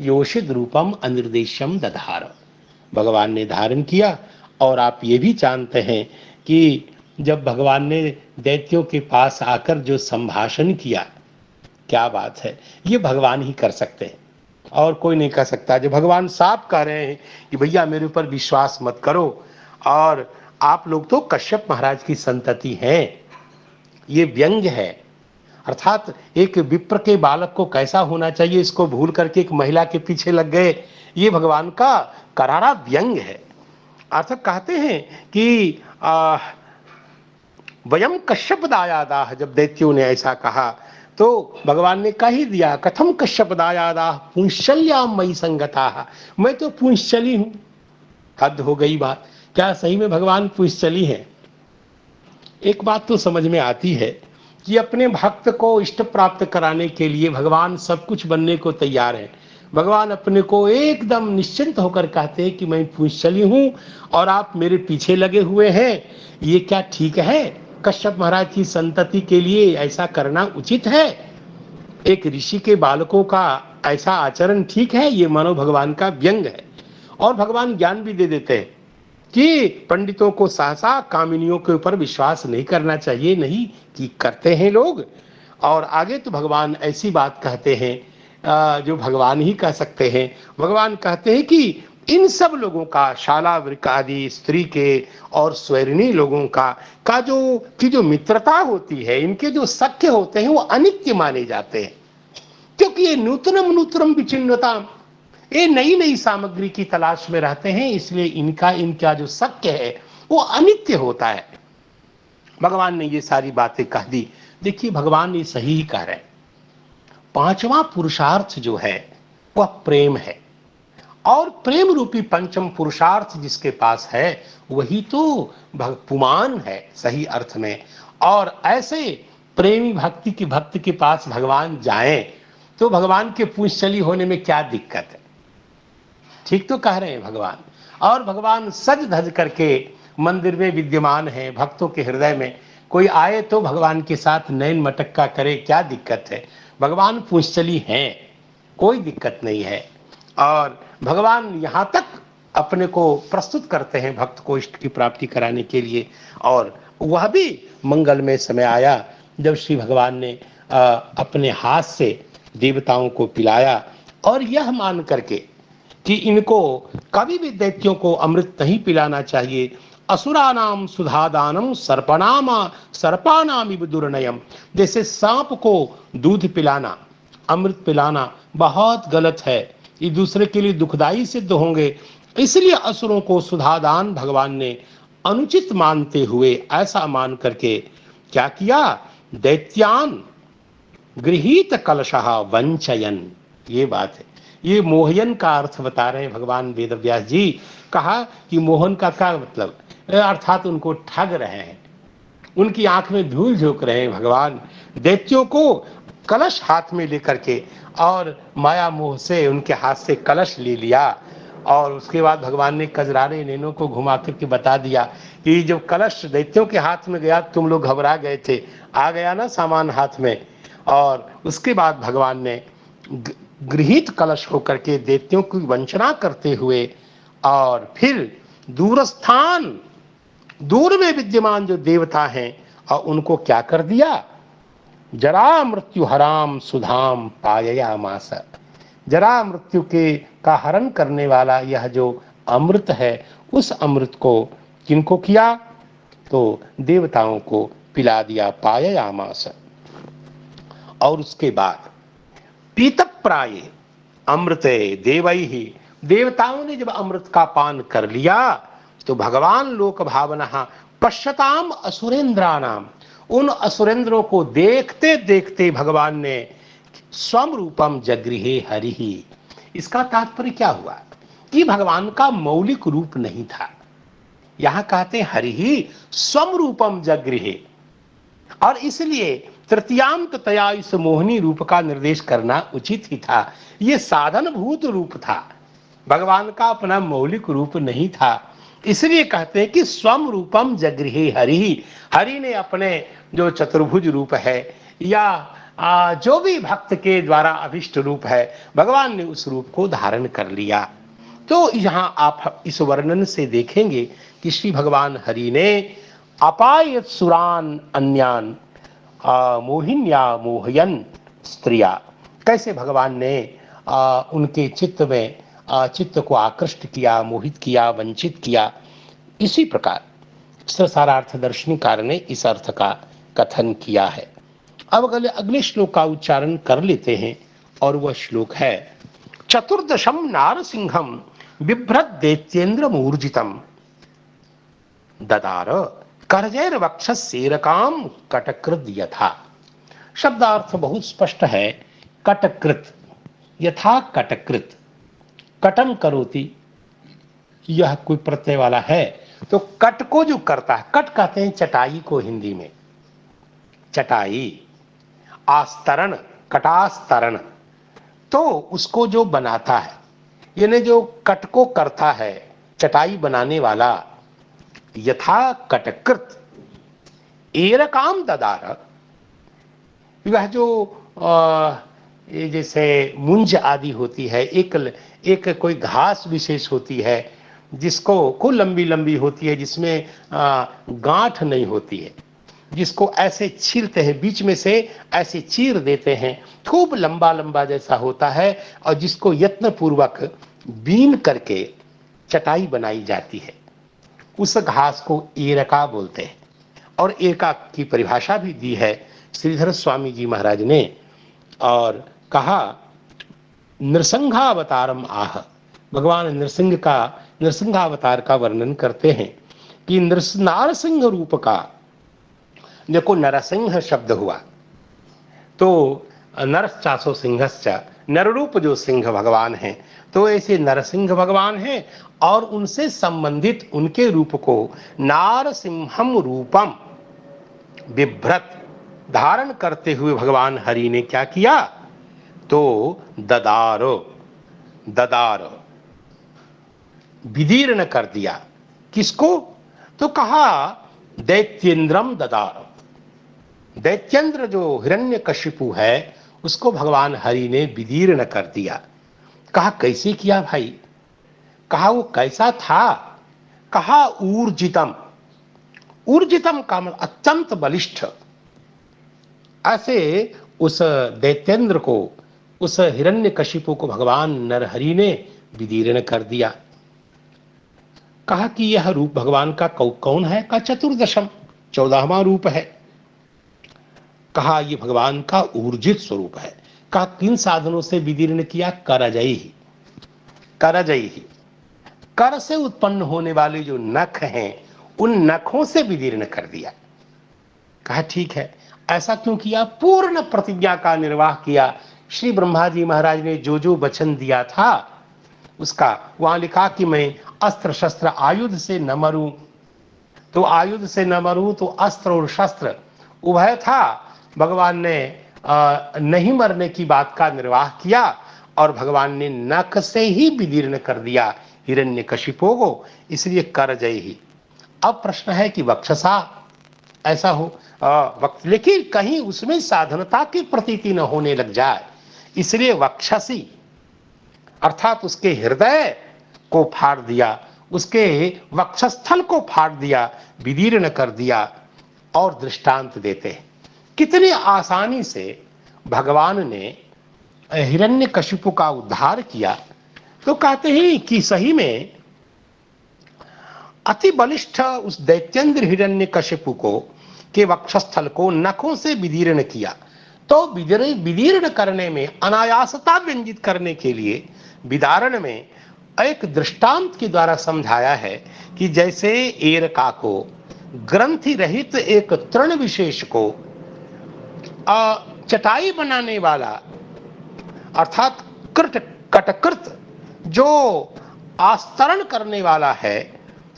योषित रूपम अनिर्देश्यम दधार, भगवान ने धारण किया। और आप ये भी जानते हैं कि जब भगवान ने दैत्यों के पास आकर जो संभाषण किया, क्या बात है, ये भगवान ही कर सकते हैं और कोई नहीं कर सकता। जो भगवान साफ कह रहे हैं कि भैया मेरे ऊपर विश्वास मत करो, और आप लोग तो कश्यप महाराज की संतति हैं, ये व्यंग्य है। अर्थात एक विप्र के बालक को कैसा होना चाहिए इसको भूल करके एक महिला के पीछे लग गए, ये भगवान का करारा व्यंग्य है। अर्थात कहते हैं कि वयम कश्यप दायादाह, जब दैत्यों ने ऐसा कहा तो भगवान ने कह ही दिया, कथम कश्यप दायादाह पुंशल्याम मई संगता, मैं तो पुंशली हूं। हद हो गई बात, क्या सही में भगवान पुंशली है? एक बात तो समझ में आती है कि अपने भक्त को इष्ट प्राप्त कराने के लिए भगवान सब कुछ बनने को तैयार है। भगवान अपने को एकदम निश्चिंत होकर कहते हैं कि मैं पुंशली हूं और आप मेरे पीछे लगे हुए हैं। ये क्या ठीक है? कश्यप महाराज की संतति के लिए ऐसा करना उचित है? एक ऋषि के बालकों का ऐसा आचरण ठीक है? ये मानो भगवान का व्यंग है। और भगवान ज्ञान भी दे देते हैं कि पंडितों को सहसा कामिनियों के ऊपर विश्वास नहीं करना चाहिए, नहीं कि करते हैं लोग। और आगे तो भगवान ऐसी बात कहते हैं जो भगवान ही कह सकते हैं। भगवान कहते हैं कि इन सब लोगों का, शालावृक आदि स्त्री के और स्वैरिणी लोगों का जो मित्रता होती है, इनके जो सख्य होते हैं वो अनित्य माने जाते हैं, क्योंकि ये नूतनम नूतनम विचिन्नता, ये नई नई सामग्री की तलाश में रहते हैं, इसलिए इनका जो सख्य है वो अनित्य होता है। भगवान ने ये सारी बातें कह दी। देखिए भगवान ये सही ही कह रहे हैं। पांचवा पुरुषार्थ जो है वह प्रेम है, और प्रेम रूपी पंचम पुरुषार्थ जिसके पास है वही तो पुमान है सही अर्थ में। और ऐसे प्रेमी भक्त के पास भगवान जाएं तो भगवान के पूंछली होने में क्या दिक्कत है? ठीक तो कह रहे हैं भगवान। और भगवान सज धज करके मंदिर में विद्यमान है, भक्तों के हृदय में। कोई आए तो भगवान के साथ नैन मटक्का करे, क्या दिक्कत है? भगवान पूंछली हैं, कोई दिक्कत नहीं है। और भगवान यहाँ तक अपने को प्रस्तुत करते हैं भक्त को इष्ट की प्राप्ति कराने के लिए। और वह भी मंगलमय समय आया जब श्री भगवान ने अपने हाथ से देवताओं को पिलाया, और यह मान करके कि इनको कभी भी दैत्यों को अमृत नहीं पिलाना चाहिए। असुरानाम सुधादानम सर्पानाम इव दुर्नयम, जैसे सांप को दूध पिलाना, अमृत पिलाना बहुत गलत है, ये दूसरे के लिए दुखदाई सिद्ध होंगे। इसलिए असुरों को सुधादान भगवान ने अनुचित मानते हुए ऐसा मान करके क्या किया? दैत्यान गृहीत कलशः वंचयन, ये बात है। ये मोहयन का अर्थ बता रहे हैं भगवान वेदव्यास जी। कहा कि मोहन का क्या मतलब, अर्थात उनको ठग रहे हैं, उनकी आंख में धूल झोंक रहे हैं भगवान। दैत्यों को कलश हाथ में लेकर के और माया मोह से उनके हाथ से कलश ले लिया, और उसके बाद भगवान ने कजरारे नैनों को घुमा करके बता दिया कि जब कलश दैत्यों के हाथ में गया तुम लोग घबरा गए थे, आ गया ना सामान हाथ में। और उसके बाद भगवान ने गृहीत कलश होकर के दैत्यों की वंचना करते हुए, और फिर दूरस्थान, दूर में विद्यमान जो देवता हैं, और उनको क्या कर दिया? जरा मृत्यु हराम सुधाम पाययामास, जरा मृत्यु के का हरण करने वाला यह जो अमृत है, उस अमृत को किनको किया? तो देवताओं को पिला दिया, पाययामास। और उसके बाद पीत प्राय अमृते देवैहि, देवताओं ने जब अमृत का पान कर लिया तो भगवान लोक भावना पश्यताम असुरेंद्रानाम, उन असुरेंद्रों को देखते देखते भगवान ने स्वम रूपम जगृहे हरिहि। इसका तात्पर्य क्या हुआ कि भगवान का मौलिक रूप नहीं था। यहां कहते हरिहि स्वम रूपम जगृहे, और इसलिए तृतीयांत तया इस मोहिनी रूप का निर्देश करना उचित ही था। यह साधन भूत रूप था, भगवान का अपना मौलिक रूप नहीं था। इसलिए कहते हैं कि स्वम रूपम जगृहे हरि, हरि ने अपने जो चतुर्भुज रूप है या जो भी भक्त के द्वारा अभिष्ट रूप है, भगवान ने उस रूप को धारण कर लिया। तो यहाँ आप इस वर्णन से देखेंगे कि श्री भगवान हरि ने अपायत सुरान अन्यान मोहिन्या मोहयन स्त्रिया, कैसे भगवान ने उनके चित्त में चित्त को आकृष्ट किया, मोहित किया, वंचित किया। इसी प्रकार सारार्थ दर्शनीकार ने इस अर्थ का कथन किया है। अब अगले श्लोक का उच्चारण कर लेते हैं, और वह श्लोक है चतुर्दशम नारसिंहम बिभ्रत दैत्येन्द्र मूर्जितम ददार करजैर वक्षसेरकाम कटकृत यथा। शब्दार्थ बहुत स्पष्ट है। कटकृत, यथा कटकृत, कटन करोति, यह कोई प्रत्यय वाला है तो कट को जो करता है, कट कहते हैं चटाई को हिंदी में, चटाई। आस्तरण, कटास्तरण, तो उसको जो बनाता है, यानी जो कट को करता है, चटाई बनाने वाला। यथा कटकृत एरकाम ददार, वह जो ये जैसे मुंज आदि होती है, एक कोई घास विशेष होती है जिसको खूब लंबी लंबी होती है, जिसमें गांठ नहीं होती है, जिसको ऐसे छीलते हैं, बीच में से ऐसे चीर देते हैं, खूब लंबा लंबा जैसा होता है, और जिसको यत्न पूर्वक बीन करके चटाई बनाई जाती है। उस घास को एरका बोलते हैं और एरका की परिभाषा भी दी है श्रीधर स्वामी जी महाराज ने और कहा नृसिंहावतारम आह। भगवान नृसिंहावतार का वर्णन करते हैं कि नारसिंह रूप का, देखो नरसिंह शब्द हुआ तो नरश्चासो सिंहश्च, नररूप जो सिंह भगवान हैं तो ऐसे नरसिंह भगवान हैं और उनसे संबंधित उनके रूप को नारसिंहम रूपम बिभ्रत धारण करते हुए भगवान हरि ने क्या किया, तो ददारो विदीर्ण कर दिया। किसको, तो कहा दैत्येंद्रम ददारो। दैत्येंद्र जो हिरण्यकशिपु है उसको भगवान हरि ने विदीर्ण कर दिया। कहा कैसे किया भाई, कहा वो कैसा था, कहा ऊर्जितम। ऊर्जितम का मतलब अत्यंत बलिष्ठ। ऐसे उस दैत्येंद्र को, उस हिरण्यकशिपु को भगवान नरहरि ने विदीर्ण कर दिया। कहा कि यह रूप भगवान का कौन है, का चतुर्दशम 14वां रूप है। कहा यह भगवान का ऊर्जित स्वरूप है। कहा किन साधनों से विदीर्ण किया, करजयी ही, कर से उत्पन्न होने वाले जो नख हैं उन नखों से विदीर्ण कर दिया। कहा ठीक है, ऐसा क्यों किया, पूर्ण प्रतिज्ञा का निर्वाह किया। श्री ब्रह्मा जी महाराज ने जो जो वचन दिया था उसका, वहां लिखा कि मैं अस्त्र शस्त्र आयुध से न मरूं, तो आयुध से न मरूं तो अस्त्र और शस्त्र उभय था। भगवान ने नहीं मरने की बात का निर्वाह किया और भगवान ने नख से ही विदीर्ण कर दिया हिरण्यकशिपु को, इसलिए करजय ही। अब प्रश्न है कि वक्षसा ऐसा हो, लेकिन कहीं उसमें साधनता की प्रतीति न होने लग जाए, इसलिए वक्षसी अर्थात उसके हृदय को फाड़ दिया, उसके वक्षस्थल को फाड़ दिया, विदीर्ण कर दिया। और दृष्टांत देते हैं कितनी आसानी से भगवान ने हिरण्यकशिपु का उद्धार किया। तो कहते हैं कि सही में अति बलिष्ठ उस दैत्येंद्र हिरण्यकशिपु को के वक्षस्थल को नखों से विदीर्ण किया। तो विदीर्ण करने में अनायासता व्यंजित करने के लिए विदारण में एक दृष्टांत के द्वारा समझाया है कि जैसे एरका को ग्रंथि रहित एक तृण विशेष को चटाई बनाने वाला अर्थात कटकृत जो आस्तरण करने वाला है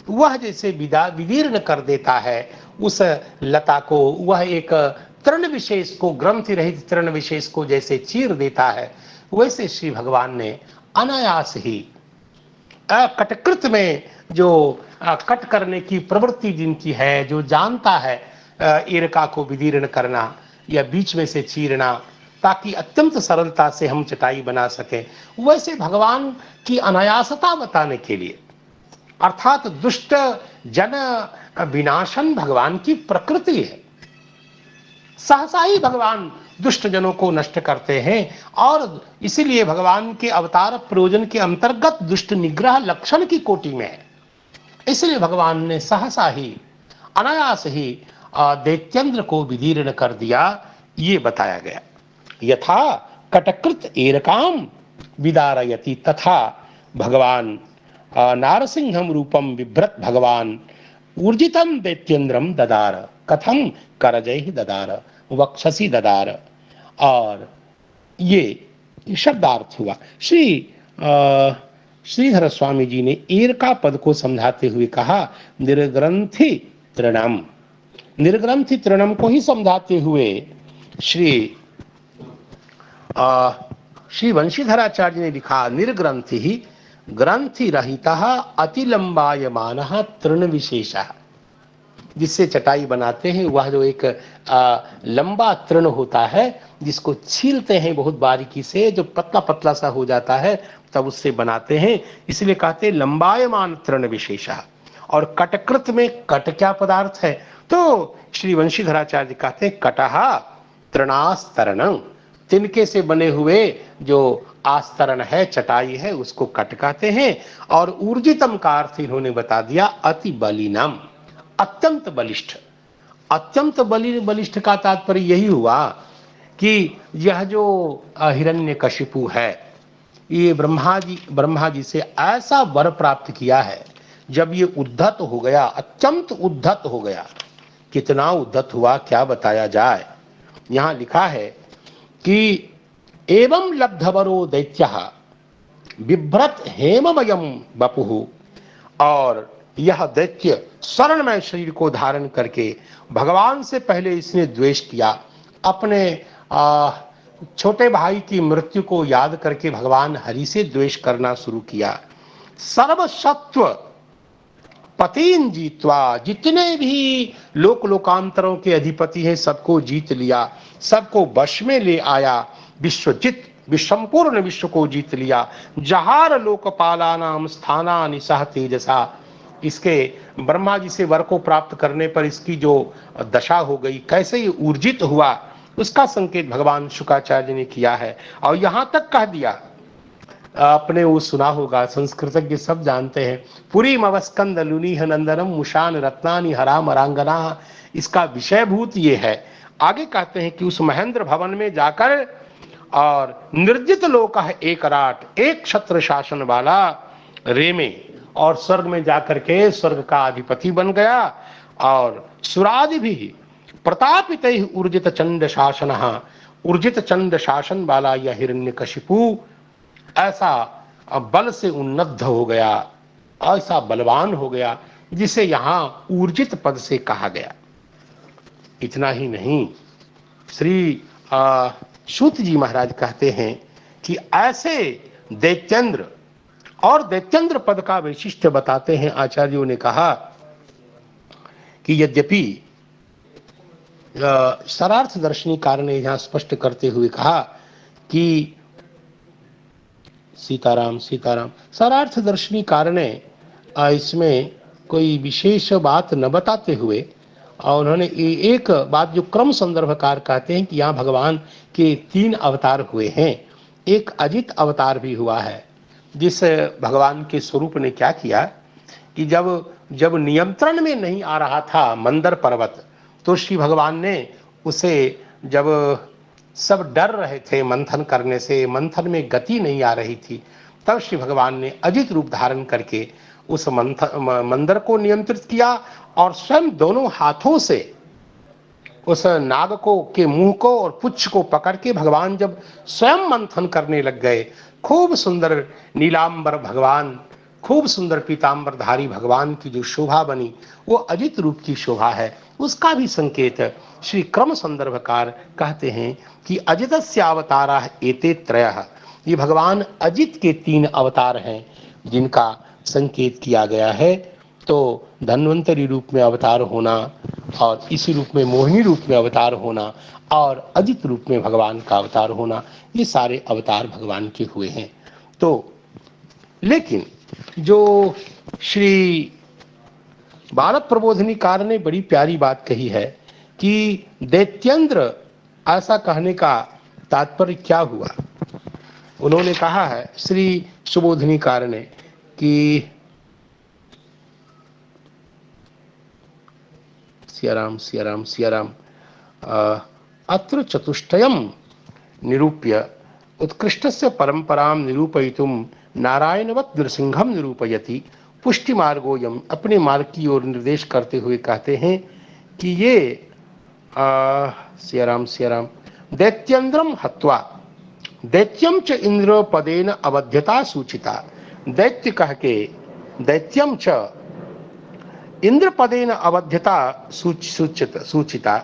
वह जैसे विदीर्ण कर देता है उस लता को, वह एक तृण विशेष को, ग्रंथि रहित तृण विशेष को जैसे चीर देता है, वैसे श्री भगवान ने अनायास ही कटकृत में जो कट करने की प्रवृत्ति जिनकी है, जो जानता है एरका को विदीर्ण करना या बीच में से चीरना ताकि अत्यंत सरलता से हम चटाई बना सकें, वैसे भगवान की अनायासता बताने के लिए अर्थात दुष्ट जन विनाशन भगवान की प्रकृति है। सहसा ही भगवान दुष्ट जनों को नष्ट करते हैं और इसीलिए भगवान के अवतार प्रयोजन के अंतर्गत दुष्ट निग्रह लक्षण की कोटि में है। इसलिए भगवान ने सहसा ही अनायास ही दैत्येंद्र को विदीर्ण कर दिया, ये बताया गया। यथा कटकृत एरकाम विदारयति तथा भगवान नारसिंहम रूपम बिभ्रत भगवान ऊर्जितम दैत्येंद्रम ददार। कथम, करजय ददार, वक्षसी ददार। और ये शब्दार्थ हुआ। श्रीधर स्वामी जी ने एरका पद को समझाते हुए कहा निर्ग्रंथि तृणम। निर्ग्रंथि तृणम को ही समझाते हुए श्री वंशीधराचार्य ने लिखा निर्ग्रंथि ही ग्रंथि रहितः अतिलंबायमानः तृण विशेषः। जिससे चटाई बनाते हैं वह जो एक लंबा तृण होता है जिसको छीलते हैं बहुत बारीकी से, जो पतला पतला सा हो जाता है तब उससे बनाते हैं, इसलिए कहते हैं लंबायमान तृण विशेषः। और कटकृत में कट क्या पदार्थ है, तो श्री वंशीधराचार्य कहते हैं कटहा तृणास्तरणं। तिनके से बने हुए जो आस्तरण है, चटाई है, उसको कटकाते हैं। और ऊर्जितम का अर्थ इन्होंने बता दिया अति बलिनम, अत्यंत बलिष्ठ। अत्यंत बलिष्ठ का तात्पर्य यही हुआ कि यह जो हिरण्यकशिपु है, ये ब्रह्मा जी से ऐसा वर प्राप्त किया है, जब ये उद्धत हो गया, अत्यंत उद्धत हो गया। कितना उद्धत हुआ क्या बताया जाए। यहां लिखा है कि एवं लब्धवरो दैत्यः बिभ्रत हेममयम बपुः, और यह दैत्य स्वर्णमय शरीर को धारण करके भगवान से पहले इसने द्वेष किया। अपने छोटे भाई की मृत्यु को याद करके भगवान हरि से द्वेष करना शुरू किया। सर्वसत्व पतिन जीतवा, जितने भी लोकांतरों के अधिपति हैं सबको जीत लिया, सबको वश में ले आया। विश्वजित, संपूर्ण विश्व को जीत लिया। जहार लोकपाला नाम स्थाना निसह तेजसा, इसके ब्रह्मा जी से वर को प्राप्त करने पर इसकी जो दशा हो गई, कैसे ये ऊर्जित हुआ, उसका संकेत भगवान शुकाचार्य ने किया है। और यहां तक कह दिया, आपने वो सुना होगा, संस्कृतज्ञ सब जानते हैं, पुरी मवस्कंद लुनीह नंदनम मुशान रत्नानि हरा मरांगना। इसका विषयभूत ये है। आगे कहते हैं कि उस महेंद्र भवन में जाकर और निर्जित लोक है एक राट, एक छत्र शासन वाला रेमे, और स्वर्ग में जाकर के स्वर्ग का अधिपति बन गया। और सुरादि भी प्रतापित ऊर्जित चंड शासन, ऊर्जित चंड शासन वाला यह हिरण्यकशिपु ऐसा बल से उन्नत हो गया, ऐसा बलवान हो गया, जिसे यहां ऊर्जित पद से कहा गया। इतना ही नहीं, श्री सूत जी महाराज कहते हैं कि ऐसे दैत्येंद्र, और दैत्येंद्र पद का वैशिष्ट्य बताते हैं आचार्यों ने कहा कि यद्यपि शरार्थ दर्शनीकार ने यहां स्पष्ट करते हुए कहा कि सीताराम सीताराम, शरार्थ दर्शनीकार ने इसमें कोई विशेष बात न बताते हुए, और उन्होंने एक बात जो क्रम संदर्भकार कहते हैं कि यहाँ भगवान के 3 अवतार हुए हैं। एक अजित अवतार भी हुआ है, जिस भगवान के स्वरूप ने क्या किया कि जब नियंत्रण में नहीं आ रहा था मंदर पर्वत, तो श्री भगवान ने उसे, जब सब डर रहे थे मंथन करने से, मंथन में गति नहीं आ रही थी, तब श्री भगवान ने अजित रूप धारण करके उस मंदर को नियंत्रित किया, और स्वयं दोनों हाथों से उस नाग को के मुंह को और पुच्छ को पकड़ के भगवान जब स्वयं मंथन करने लग गए, खूब सुंदर नीलांबर भगवान, खूब सुंदर पीतांबरधारी भगवान की जो शोभा बनी, वो अजित रूप की शोभा है। उसका भी संकेत श्री क्रम संदर्भकार कहते हैं कि अजितस्य अवतारा एते त्रयः, ये भगवान अजित के 3 अवतार हैं जिनका संकेत किया गया है। तो धन्वंतरी रूप में अवतार होना, और इसी रूप में मोहिनी रूप में अवतार होना, और अजित रूप में भगवान का अवतार होना, ये सारे अवतार भगवान के हुए हैं। तो लेकिन जो श्री बालक प्रबोधनीकार ने बड़ी प्यारी बात कही है कि दैत्येंद्र, ऐसा कहने का तात्पर्य क्या हुआ। उन्होंने कहा है श्री सुबोधनीकार ने कि सियाराम सियाराम सियाराम, अत्र चतुष्टयम निरूप्य उत्कृष्टस्य परंपरां निरूपयितुम नारायणवत नृसिंहम निरूपयति पुष्टि मार्गोयम, अपने मार्ग की ओर निर्देश करते हुए कहते हैं कि ये सियाराम सियाराम, दैत्येंद्रम हत्वा दैत्यम च इंद्र पदेन अवध्यता सूचिता, दैत्य कह के दैत्यम च इंद्र पदेन अवध्यता सूचिता,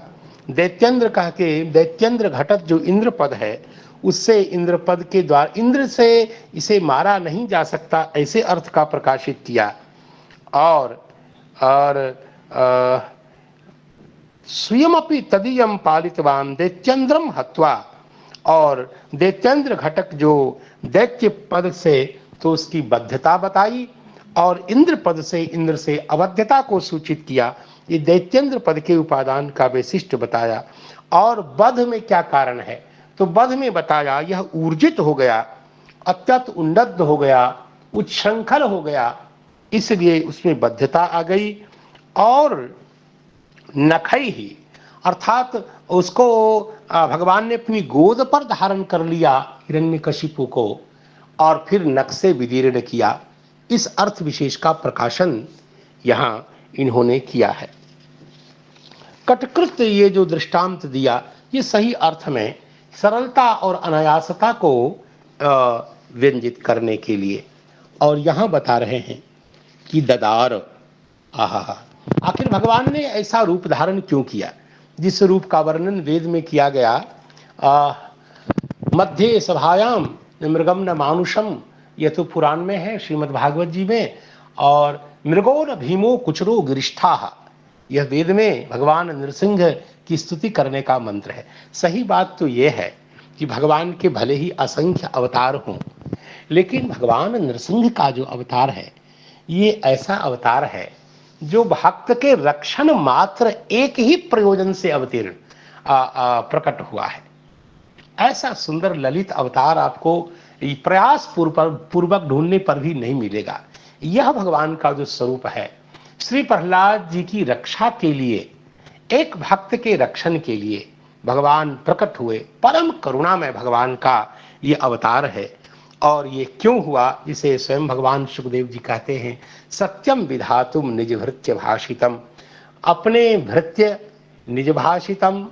दैत्येंद्र कह के दैत्येंद्र घटक जो इंद्र पद है, उससे इंद्र पद के द्वारा इंद्र से इसे मारा नहीं जा सकता, ऐसे अर्थ का प्रकाशित किया। और स्वयमपि तदीयम पालितवान दैत्येंद्रम हत्वा, और दैत्येंद्र घटक जो दैत्य पद से तो उसकी बद्धता बताई, और इंद्र पद से इंद्र से अवध्यता को सूचित किया। ये दैत्येंद्र पद के उपादान का वैशिष्ट बताया। और बध में क्या कारण है, तो वध में बताया यह ऊर्जित हो गया, अत्यंत उन्नत हो गया, उच्छृंखल हो गया, इसलिए उसमें बद्धता आ गई। और नखई ही अर्थात उसको भगवान ने अपनी गोद पर धारण कर लिया हिरण्यकशिपु को, और फिर नख से विदीर्ण किया। इस अर्थ विशेष का प्रकाशन यहाँ इन्होंने किया है। कटकृत्य ये जो दृष्टांत दिया, ये सही अर्थ में सरलता और अनायासता को व्यंजित करने के लिए। और यहाँ बता रहे हैं कि ददार, आहा, आखिर भगवान ने ऐसा रूप धारण क्यों किया, जिस रूप का वर्णन वेद में किया गया। मध्य सभायाम मृगम न मानुषम, यह तो पुराण में है, श्रीमद् भागवत जी में। और मृगो न भीमो कुचरो गिरिष्ठा, यह वेद में भगवान नृसिंह की स्तुति करने का मंत्र है। सही बात तो यह है कि भगवान के भले ही असंख्य अवतार हों, लेकिन भगवान नृसिंह का जो अवतार है, ये ऐसा अवतार है जो भक्त के रक्षण मात्र एक ही प्रयोजन से अवतीर्ण प्रकट हुआ है। ऐसा सुंदर ललित अवतार आपको प्रयास पूर्वक ढूंढने पर भी नहीं मिलेगा। यह भगवान का जो स्वरूप है, श्री प्रहलाद जी की रक्षा के लिए, एक भक्त के रक्षण के लिए भगवान प्रकट हुए। परम करुणा में भगवान का ये अवतार है। और ये क्यों हुआ, जिसे स्वयं भगवान सुखदेव जी कहते हैं, सत्यम विधातुम निज भृत्य भाषितम, अपने भृत्य निज भाषितम,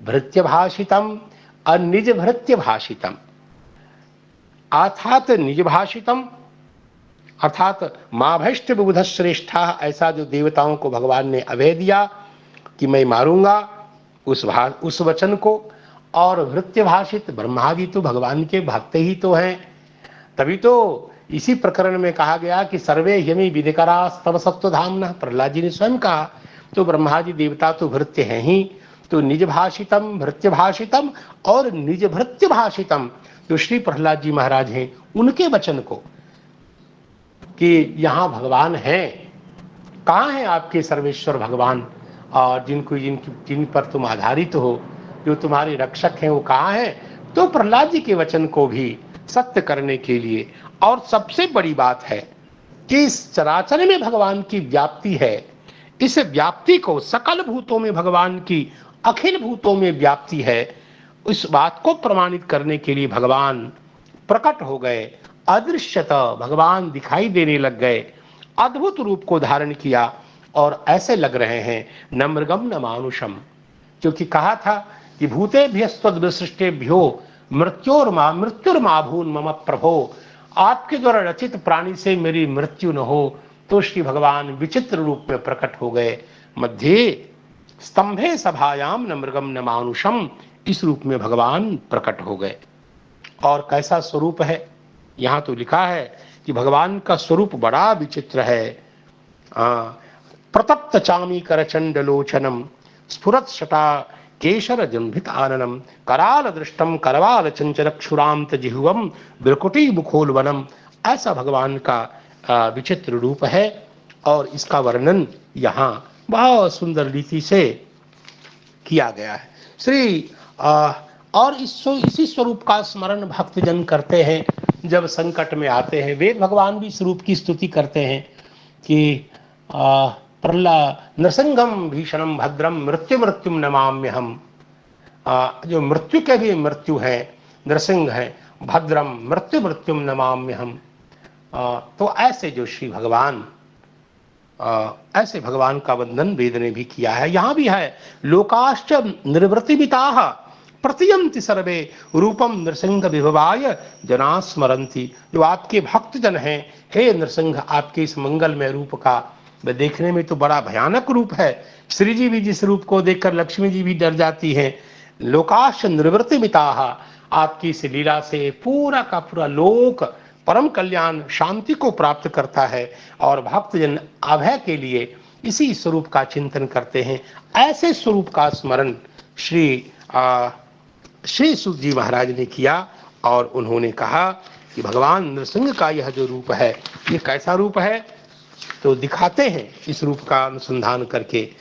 भृत्य भाषितम और निज भृत्य भाषितम, अर्थात निज भाषितम अर्थात माभष्ट विबुध श्रेष्ठा, ऐसा जो देवताओं को भगवान ने अभय दिया कि मैं मारूंगा उस वचन को। और भृत्य भाषित, ब्रह्मा जी तो भगवान के भक्त ही तो हैं, तभी तो इसी प्रकरण में कहा गया कि सर्वे यमी विदिकरा स्तव सत्वधाम्नः, प्रहलाद जी ने स्वयं कहा। तो ब्रह्मा जी देवता तो भृत्य हैं ही। तो निज भाषितम, भृत्य भाषितम और निज भृत्य भाषितम, जो श्री प्रहलाद जी महाराज हैं, उनके वचन को कि यहाँ भगवान हैं, कहाँ हैं आपके सर्वेश्वर भगवान, और जिन पर तुम आधारित हो, जो तुम्हारे रक्षक हैं, वो कहाँ हैं। तो प्रहलाद जी के वचन को भी सत्य करने के लिए। और सबसे बड़ी बात है कि इस चराचर में भगवान की व्याप्ति है, इस व्याप्ति को सकल भूतों में भगवान की अखिल भूतों में व्याप्ति है, इस बात को प्रमाणित करने के लिए भगवान प्रकट हो गए। अदृश्यता भगवान दिखाई देने लग गए, अद्भुत रूप को धारण किया, और ऐसे लग रहे हैं न मृगम न मानुषम, क्योंकि कहा था कि भूतेभ्यस्तद्विसृष्टेभ्यो मृत्युर्माभून मम प्रभो, आपके द्वारा रचित प्राणी से मेरी मृत्यु न हो। तो श्री भगवान विचित्र रूप में प्रकट हो गए। मध्य स्तंभे सभायाम न मृगम न मानुषम, इस रूप में भगवान प्रकट हो गए। और कैसा स्वरूप है, यहाँ तो लिखा है कि भगवान का स्वरूप बड़ा विचित्र है। प्रतप्त चामी करचंडलोचनम स्फुरत शटा केशर जंभित आननम कराल दृष्टम करवाल चंचलक्षुरांत जिह्वम बिरकुटी मुखोलवनम, ऐसा भगवान का विचित्र रूप है। और इसका वर्णन यहाँ बहुत सुंदर रीति से किया गया है। और इसी स्वरूप का स्मरण भक्तजन करते हैं जब संकट में आते हैं। वेद भगवान भी स्वरूप की स्तुति करते हैं कि प्रहलाद नृसिंहम भीषणम भद्रम मृत्यु मृत्युम नमाम्यहम, जो मृत्यु के भी मृत्यु है, नृसिंह है, भद्रम मृत्यु मृत्युम नमाम्यहम। तो ऐसे जो श्री भगवान, ऐसे भगवान का वंदन वेद ने भी किया है। यहाँ भी है लोकाश्च निर्वृतिमिताः प्रतियंति सर्वे रूपम नृसिंह विभवाय जना स्मरंती, जो आपके भक्तजन हैं, हे नृसिंह, आपके इस मंगलमय रूप का देखने में तो बड़ा भयानक रूप है। श्री जी भी जिस रूप को देखकर लक्ष्मी जी भी डर जाती हैं। लोकाश्च निर्वृतिमिताः, आपकी इस लीला से पूरा का पूरा लोक परम कल्याण शांति को प्राप्त करता है, और भक्तजन अभय के लिए इसी स्वरूप का चिंतन करते हैं। ऐसे स्वरूप का स्मरण श्री सुत जी महाराज ने किया, और उन्होंने कहा कि भगवान नृसिंह का यह जो रूप है, ये कैसा रूप है, तो दिखाते हैं इस रूप का अनुसंधान करके।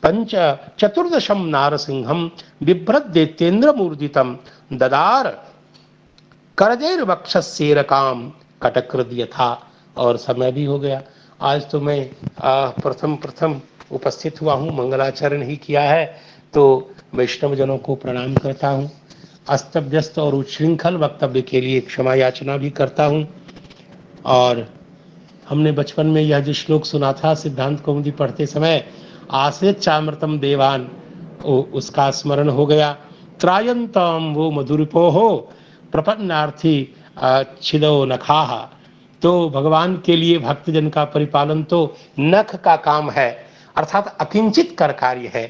पंच चतुर्दशम नारसिंहम बिभ्रत दैत्येन्द्र मूर्जितम ददार करजैर वक्षस्येर काम कटकृद यथा। और समय भी हो गया। आज तो मैं प्रथम प्रथम उपस्थित हुआ हूँ, मंगलाचरण ही किया है, तो वैष्णव जनों को प्रणाम करता हूँ। अस्त व्यस्त और उच्छृंखल वक्तव्य के लिए क्षमा याचना भी करता हूँ। और हमने बचपन में यह जो श्लोक सुना था सिद्धांत कौमुदी पढ़ते समय, आश्रित चामृतम देवान, उसका स्मरण हो गया। त्रायंतम वो मधुरिपो हो प्रपन्नार्थी छिदो नखाहा। तो भगवान के लिए भक्तजन का परिपालन तो नख का काम है, अर्थात अकिंचित कर कार्य है।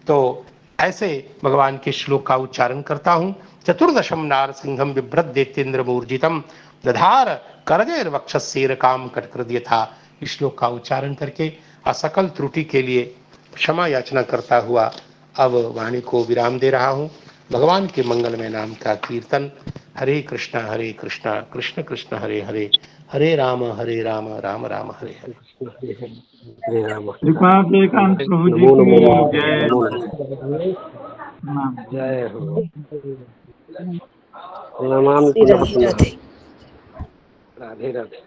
तो ऐसे भगवान के श्लोक का उच्चारण करता हूँ। चतुर्दशम नारसिंहम बिभ्रत दैत्येन्द्र मूर्जितम दधार करजैर वक्षस्येर काम कटकृद यथा। इस श्लोक का उच्चारण करके असकल त्रुटि के लिए क्षमा याचना करता हुआ अब वाणी को विराम दे रहा हूँ। भगवान के मंगलमय नाम का कीर्तन। हरे कृष्णा कृष्ण कृष्ण हरे हरे, हरे राम राम राम हरे हरे। हरे राम श्रीपाद एकांत प्रभु जी नमो की नमो जय। नमो नमः जय हो। नमामि राधे पुनः राधे। राधे राधे।